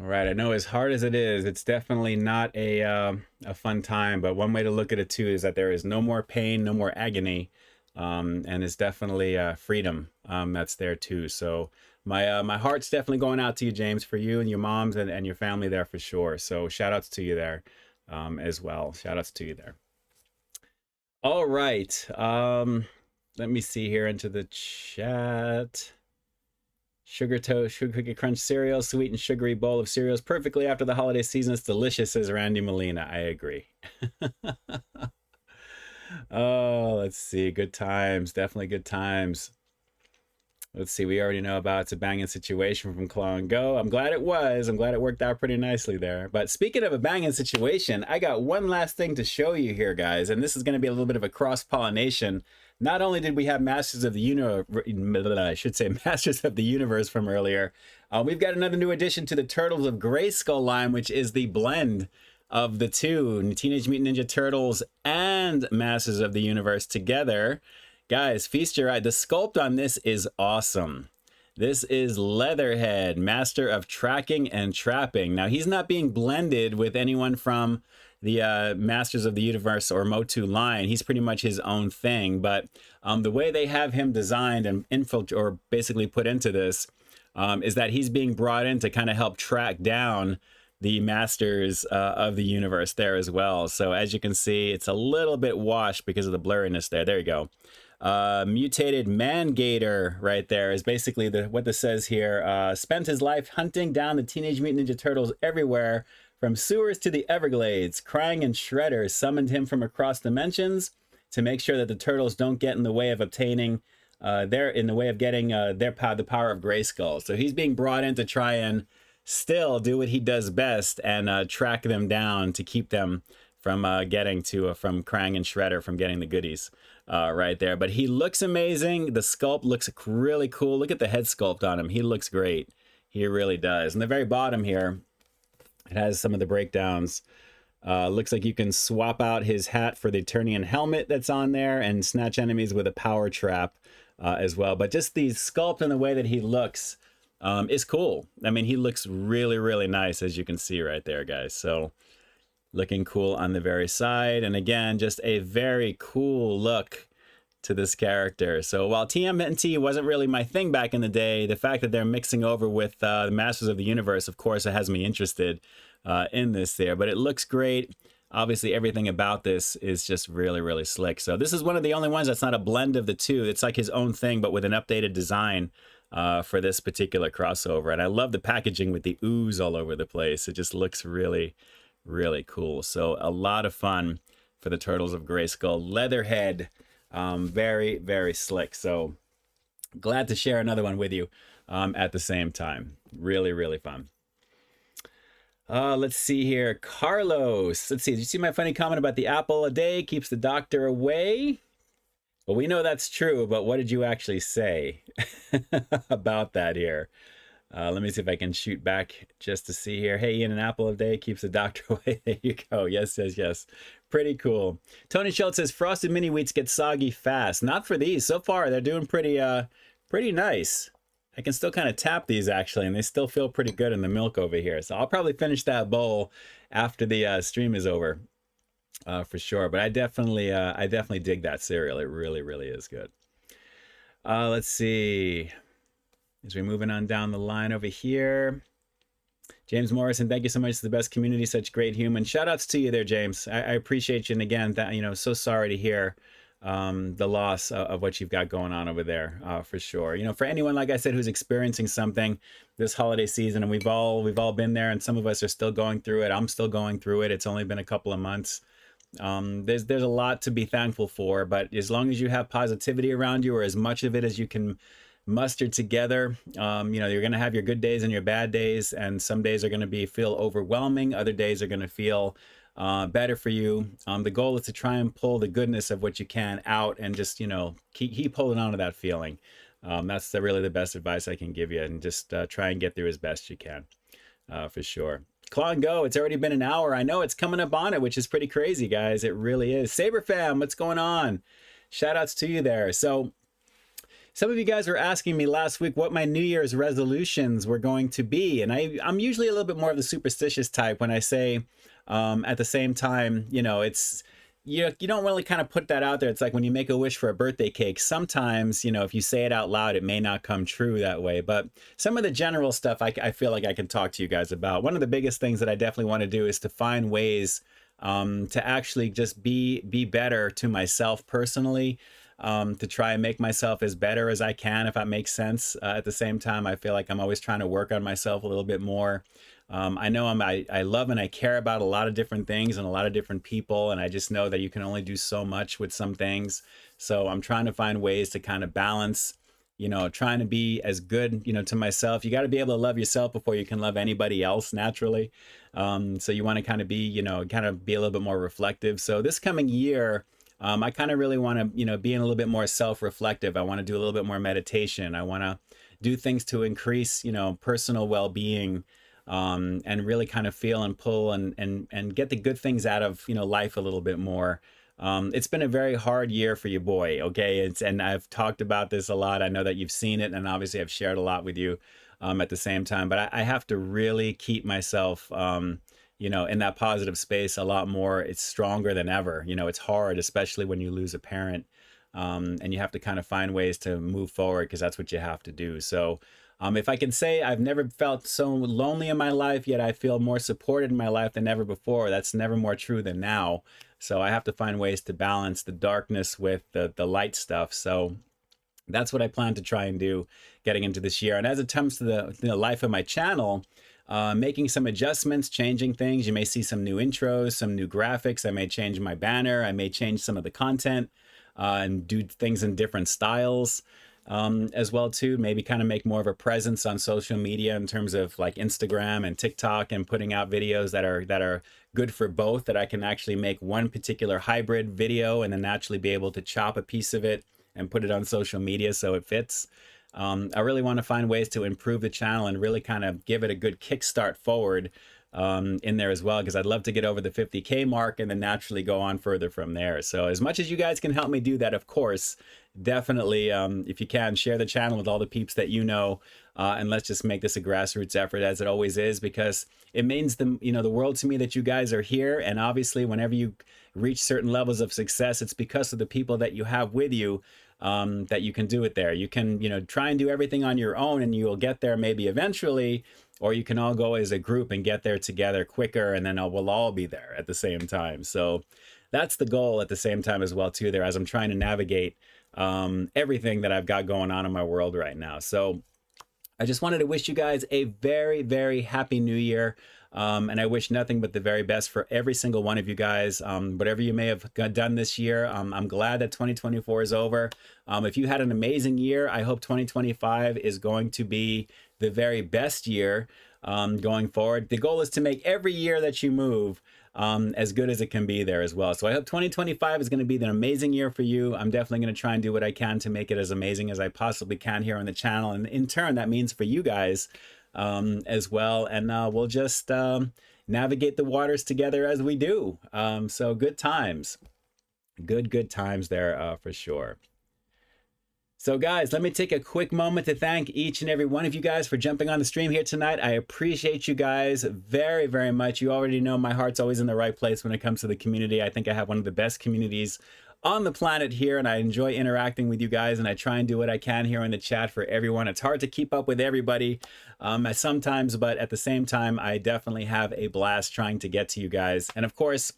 All right, I know as hard as it is, it's definitely not a fun time, but one way to look at it too is that there is no more pain, no more agony, and it's definitely freedom that's there too. So my heart's definitely going out to you, James, for you and your moms and your family there for sure. So shout outs to you there as well. Shout outs to you there. All right, let me see here into the chat. Sugar toast, sugar cookie crunch cereal, sweet and sugary bowl of cereals, perfectly after the holiday season. It's delicious, says Randy Molina. I agree. Oh, let's see. Good times. Definitely good times. Let's see. We already know about it's a banging situation from Claw and Go. I'm glad it was. I'm glad it worked out pretty nicely there. But speaking of a banging situation, I got one last thing to show you here, guys. And this is going to be a little bit of a cross-pollination. Not only did we have Masters of the Universe, I should say Masters of the Universe from earlier, we've got another new addition to the Turtles of Grayskull line, which is the blend of the two, Teenage Mutant Ninja Turtles and Masters of the Universe together. Guys, feast your eye. The sculpt on this is awesome. This is Leatherhead, Master of Tracking and Trapping. Now, he's not being blended with anyone from the Masters of the Universe or Motu line. He's pretty much his own thing, but the way they have him designed and or basically put into this is that he's being brought in to kind of help track down the Masters of the Universe there as well. So as you can see, it's a little bit washed because of the blurriness there. There you go. Mutated Man-Gator right there is basically what this says here. Spent his life hunting down the Teenage Mutant Ninja Turtles everywhere, from sewers to the Everglades. Krang and Shredder summoned him from across dimensions to make sure that the turtles don't get in the way of obtaining the power of Grayskull. So he's being brought in to try and still do what he does best and track them down to keep them from getting to from Krang and Shredder from getting the goodies right there. But he looks amazing. The sculpt looks really cool. Look at the head sculpt on him. He looks great. He really does. And the very bottom here, it has some of the breakdowns. Looks like you can swap out his hat for the Eternian helmet that's on there and snatch enemies with a power trap as well. But just the sculpt and the way that he looks is cool. I mean, he looks really, really nice, as you can see right there, guys. So looking cool on the very side. And again, just a very cool look to this character. So while TMNT wasn't really my thing back in the day, the fact that they're mixing over with the Masters of the Universe, of course, it has me interested in this there. But it looks great. Obviously, everything about this is just really, really slick. So this is one of the only ones that's not a blend of the two. It's like his own thing, but with an updated design for this particular crossover. And I love the packaging with the ooze all over the place. It just looks really, really cool. So a lot of fun for the Turtles of Grayskull. Leatherhead. Very, very slick. So glad to share another one with you at the same time. Really, really fun. Let's see here. Carlos. Let's see. Did you see my funny comment about the apple a day keeps the doctor away? Well, we know that's true, but what did you actually say about that here? Let me see if I can shoot back just to see here. Hey, Ian, an apple a day keeps the doctor away. There you go. Yes, yes, yes. Pretty cool. Tony Schultz says frosted mini wheats get soggy fast. Not for these. So far, they're doing pretty nice. I can still kind of tap these actually, and they still feel pretty good in the milk over here. So I'll probably finish that bowl after the stream is over, for sure. But I definitely dig that cereal. It really, really is good. Let's see. As we're moving on down the line over here, James Morrison, thank you so much. It's the best community, such great human. Shout outs to you there, James. I appreciate you. And again, so sorry to hear the loss of what you've got going on over there, for sure. For anyone, like I said, who's experiencing something this holiday season, and we've all been there, and some of us are still going through it. I'm still going through it. It's only been a couple of months. There's a lot to be thankful for, but as long as you have positivity around you, or as much of it as you can mustered together, you're going to have your good days and your bad days, and some days are going to feel overwhelming, other days are going to feel better for you. The goal is to try and pull the goodness of what you can out, and just keep holding on to that feeling. That's really the best advice I can give you, and just try and get through as best you can, for sure. Claw and go, it's already been an hour. I know it's coming up on it, which is pretty crazy, guys. It really is. Saber fam, what's going on? Shout outs to you there. So some of you guys were asking me last week what my New Year's resolutions were going to be. And I'm usually a little bit more of the superstitious type when I say, at the same time, it's, you don't really kind of put that out there. It's like when you make a wish for a birthday cake, sometimes, if you say it out loud, it may not come true that way. But some of the general stuff I feel like I can talk to you guys about. One of the biggest things that I definitely want to do is to find ways to actually just be better to myself personally. To try and make myself as better as I can, if that makes sense. At the same time, I feel like I'm always trying to work on myself a little bit more. I know I love and I care about a lot of different things and a lot of different people, and I just know that you can only do so much with some things. So I'm trying to find ways to kind of balance, trying to be as good, to myself. You got to be able to love yourself before you can love anybody else naturally. So you want to kind of be, be a little bit more reflective. So this coming year, I kind of really want to, be a little bit more self-reflective. I want to do a little bit more meditation. I want to do things to increase, personal well-being, and really kind of feel and pull and get the good things out of, life a little bit more. It's been a very hard year for your boy. Okay. And I've talked about this a lot. I know that you've seen it, and obviously I've shared a lot with you, at the same time, but I have to really keep myself, in that positive space a lot more. It's stronger than ever. It's hard, especially when you lose a parent, and you have to kind of find ways to move forward, because that's what you have to do. So if I can say I've never felt so lonely in my life, yet I feel more supported in my life than ever before, that's never more true than now. So I have to find ways to balance the darkness with the light stuff. So that's what I plan to try and do getting into this year. And as it comes to the life of my channel, making some adjustments, changing things. You may see some new intros, some new graphics. I may change my banner. I may change some of the content, and do things in different styles, as well too. Maybe kind of make more of a presence on social media in terms of like Instagram and TikTok, and putting out videos that are good for both, that I can actually make one particular hybrid video and then actually be able to chop a piece of it and put it on social media so it fits. I really want to find ways to improve the channel and really kind of give it a good kickstart forward, in there as well, because I'd love to get over the 50K mark and then naturally go on further from there. So as much as you guys can help me do that, of course, definitely, if you can, share the channel with all the peeps that you know, and let's just make this a grassroots effort, as it always is, because it means the world to me that you guys are here. And obviously, whenever you reach certain levels of success, it's because of the people that you have with you, that you can do it there. You can, try and do everything on your own, and you will get there maybe eventually, or you can all go as a group and get there together quicker, and then we'll all be there at the same time. So that's the goal at the same time as well too there, as I'm trying to navigate everything that I've got going on in my world right now. So I just wanted to wish you guys a very, very happy new year. And I wish nothing but the very best for every single one of you guys. Whatever you may have done this year, I'm glad that 2024 is over. If you had an amazing year, I hope 2025 is going to be the very best year, going forward. The goal is to make every year that you move as good as it can be there as well. So I hope 2025 is going to be an amazing year for you. I'm definitely going to try and do what I can to make it as amazing as I possibly can here on the channel. And in turn, that means for you guys, as well. And we'll just navigate the waters together as we do. So good times. Good times there for sure. So guys, let me take a quick moment to thank each and every one of you guys for jumping on the stream here tonight. I appreciate you guys very, very much. You already know my heart's always in the right place when it comes to the community. I think I have one of the best communities on the planet here, and I enjoy interacting with you guys, and I try and do what I can here in the chat for everyone. It's hard to keep up with everybody sometimes, but at the same time, I definitely have a blast trying to get to you guys. And of course,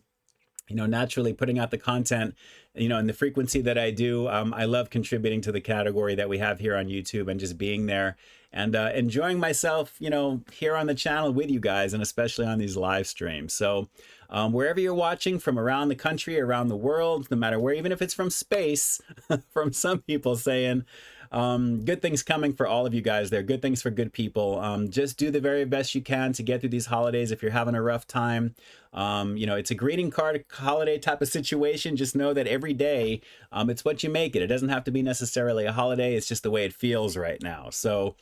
you know, naturally putting out the content, you know, and the frequency that I do, I love contributing to the category that we have here on YouTube and just being there and enjoying myself, you know, here on the channel with you guys, and especially on these live streams. So wherever you're watching from around the country, around the world, no matter where, even if it's from space, from some people saying, good things coming for all of you guys there. Good things for good people. Just do the very best you can to get through these holidays. If you're having a rough time, you know, it's a greeting card holiday type of situation. Just know that every day, it's what you make it. It doesn't have to be necessarily a holiday. It's just the way it feels right now. So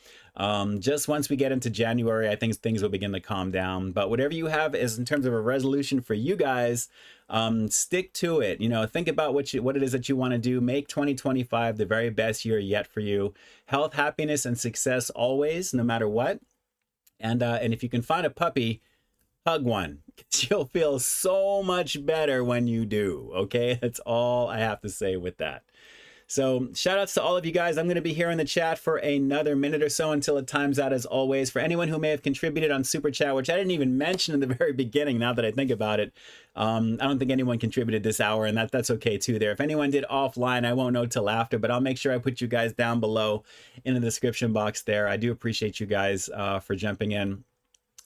just once we get into January, I think things will begin to calm down. But whatever you have is in terms of a resolution for you guys, stick to it. You know, think about what it is that you want to do. Make 2025 the very best year yet for you. Health, happiness, and success always, no matter what. And if you can find a puppy, hug one. You'll feel so much better when you do. Okay, that's all I have to say with that. So shout outs to all of you guys. I'm going to be here in the chat for another minute or so until it times out, as always. For anyone who may have contributed on Super Chat, which I didn't even mention in the very beginning, now that I think about it, I don't think anyone contributed this hour, and that's okay too there. If anyone did offline, I won't know till after, but I'll make sure I put you guys down below in the description box there. I do appreciate you guys for jumping in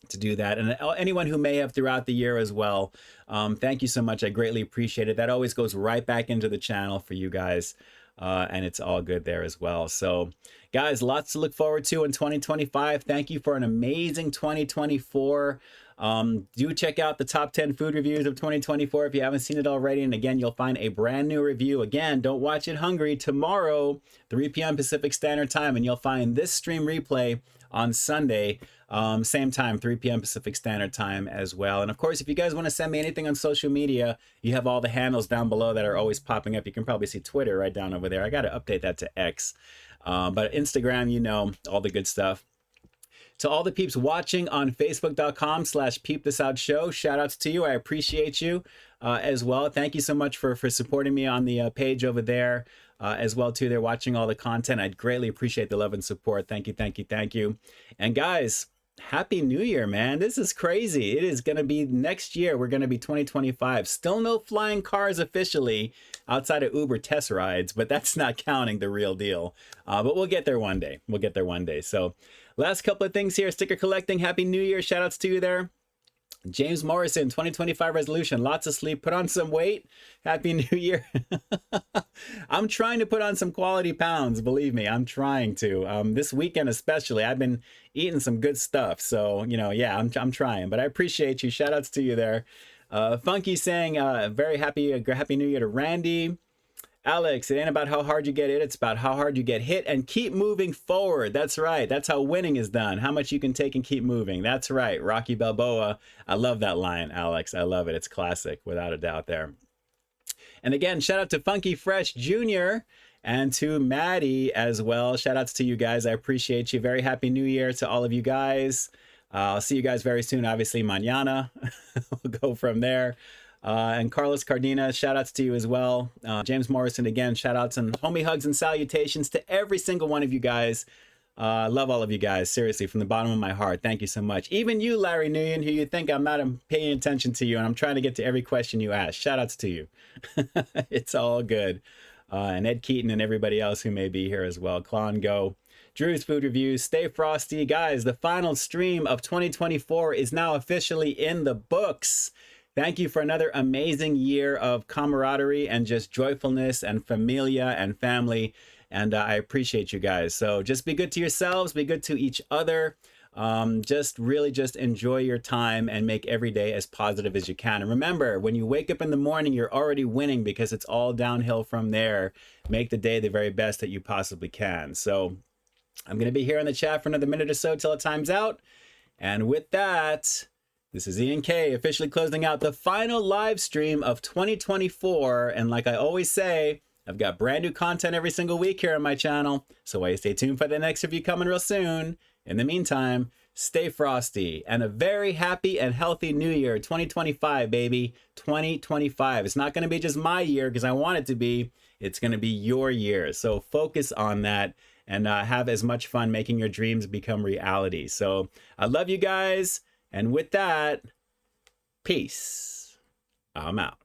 to do that, and anyone who may have throughout the year as well, thank you so much. I greatly appreciate it. That always goes right back into the channel for you guys, and it's all good there as well. So guys, lots to look forward to in 2025. Thank you for an amazing 2024. Do check out the top 10 food reviews of 2024 if you haven't seen it already. And again, you'll find a brand new review. Again, don't watch it hungry. Tomorrow, 3 p.m. Pacific Standard Time, and you'll find this stream replay on Sunday, same time, 3 p.m. Pacific Standard Time as well. And of course, if you guys want to send me anything on social media, you have all the handles down below that are always popping up. You can probably see Twitter right down over there. I got to update that to X. But Instagram, you know, all the good stuff. To all the peeps watching on Facebook.com/Peep This Out Show, shout outs to you. I appreciate you as well. Thank you so much for supporting me on the page over there as well too. They're watching all the content. I'd greatly appreciate the love and support. Thank you, thank you, thank you. And guys, Happy New Year, man. This is crazy. It is going to be next year. We're going to be 2025. Still no flying cars officially outside of Uber test rides, but that's not counting the real deal. But we'll get there one day. We'll get there one day. So last couple of things here. Sticker collecting. Happy New Year. Shout outs to you there. James Morrison, 2025 resolution. Lots of sleep. Put on some weight. Happy New Year. I'm trying to put on some quality pounds. Believe me, I'm trying to. This weekend especially, I've been eating some good stuff. So, you know, yeah, I'm trying. But I appreciate you. Shout outs to you there. Funky saying very happy New Year to Randy. Alex, it ain't about how hard you get hit, it's about how hard you get hit and keep moving forward. That's right. That's how winning is done. How much you can take and keep moving. That's right. Rocky Balboa. I love that line, Alex. I love it. It's classic, without a doubt there. And again, shout out to Funky Fresh Jr. and to Maddie as well. Shout outs to you guys. I appreciate you. Very happy New Year to all of you guys. I'll see you guys very soon, obviously, mañana. We'll go from there. And Carlos Cardina, shout outs to you as well. James Morrison, again, shout outs and homie hugs and salutations to every single one of you guys. Love all of you guys, seriously, from the bottom of my heart. Thank you so much. Even you, Larry Nguyen, who you think I'm not paying attention to you, and I'm trying to get to every question you ask. Shout outs to you. It's all good. And Ed Keaton and everybody else who may be here as well. Klon Go. Drew's Food Reviews. Stay frosty. Guys, the final stream of 2024 is now officially in the books. Thank you for another amazing year of camaraderie and just joyfulness and familia and family. And I appreciate you guys. So just be good to yourselves, be good to each other. Just enjoy your time and make every day as positive as you can. And remember, when you wake up in the morning, you're already winning because it's all downhill from there. Make the day the very best that you possibly can. So I'm going to be here in the chat for another minute or so till it times out. And with that, this is Ian K officially closing out the final live stream of 2024. And like I always say, I've got brand new content every single week here on my channel. So while you stay tuned for the next review coming real soon, in the meantime, stay frosty and a very happy and healthy new year, 2025, baby. 2025. It's not going to be just my year because I want it to be. It's going to be your year. So focus on that and have as much fun making your dreams become reality. So I love you guys. And with that, peace. I'm out.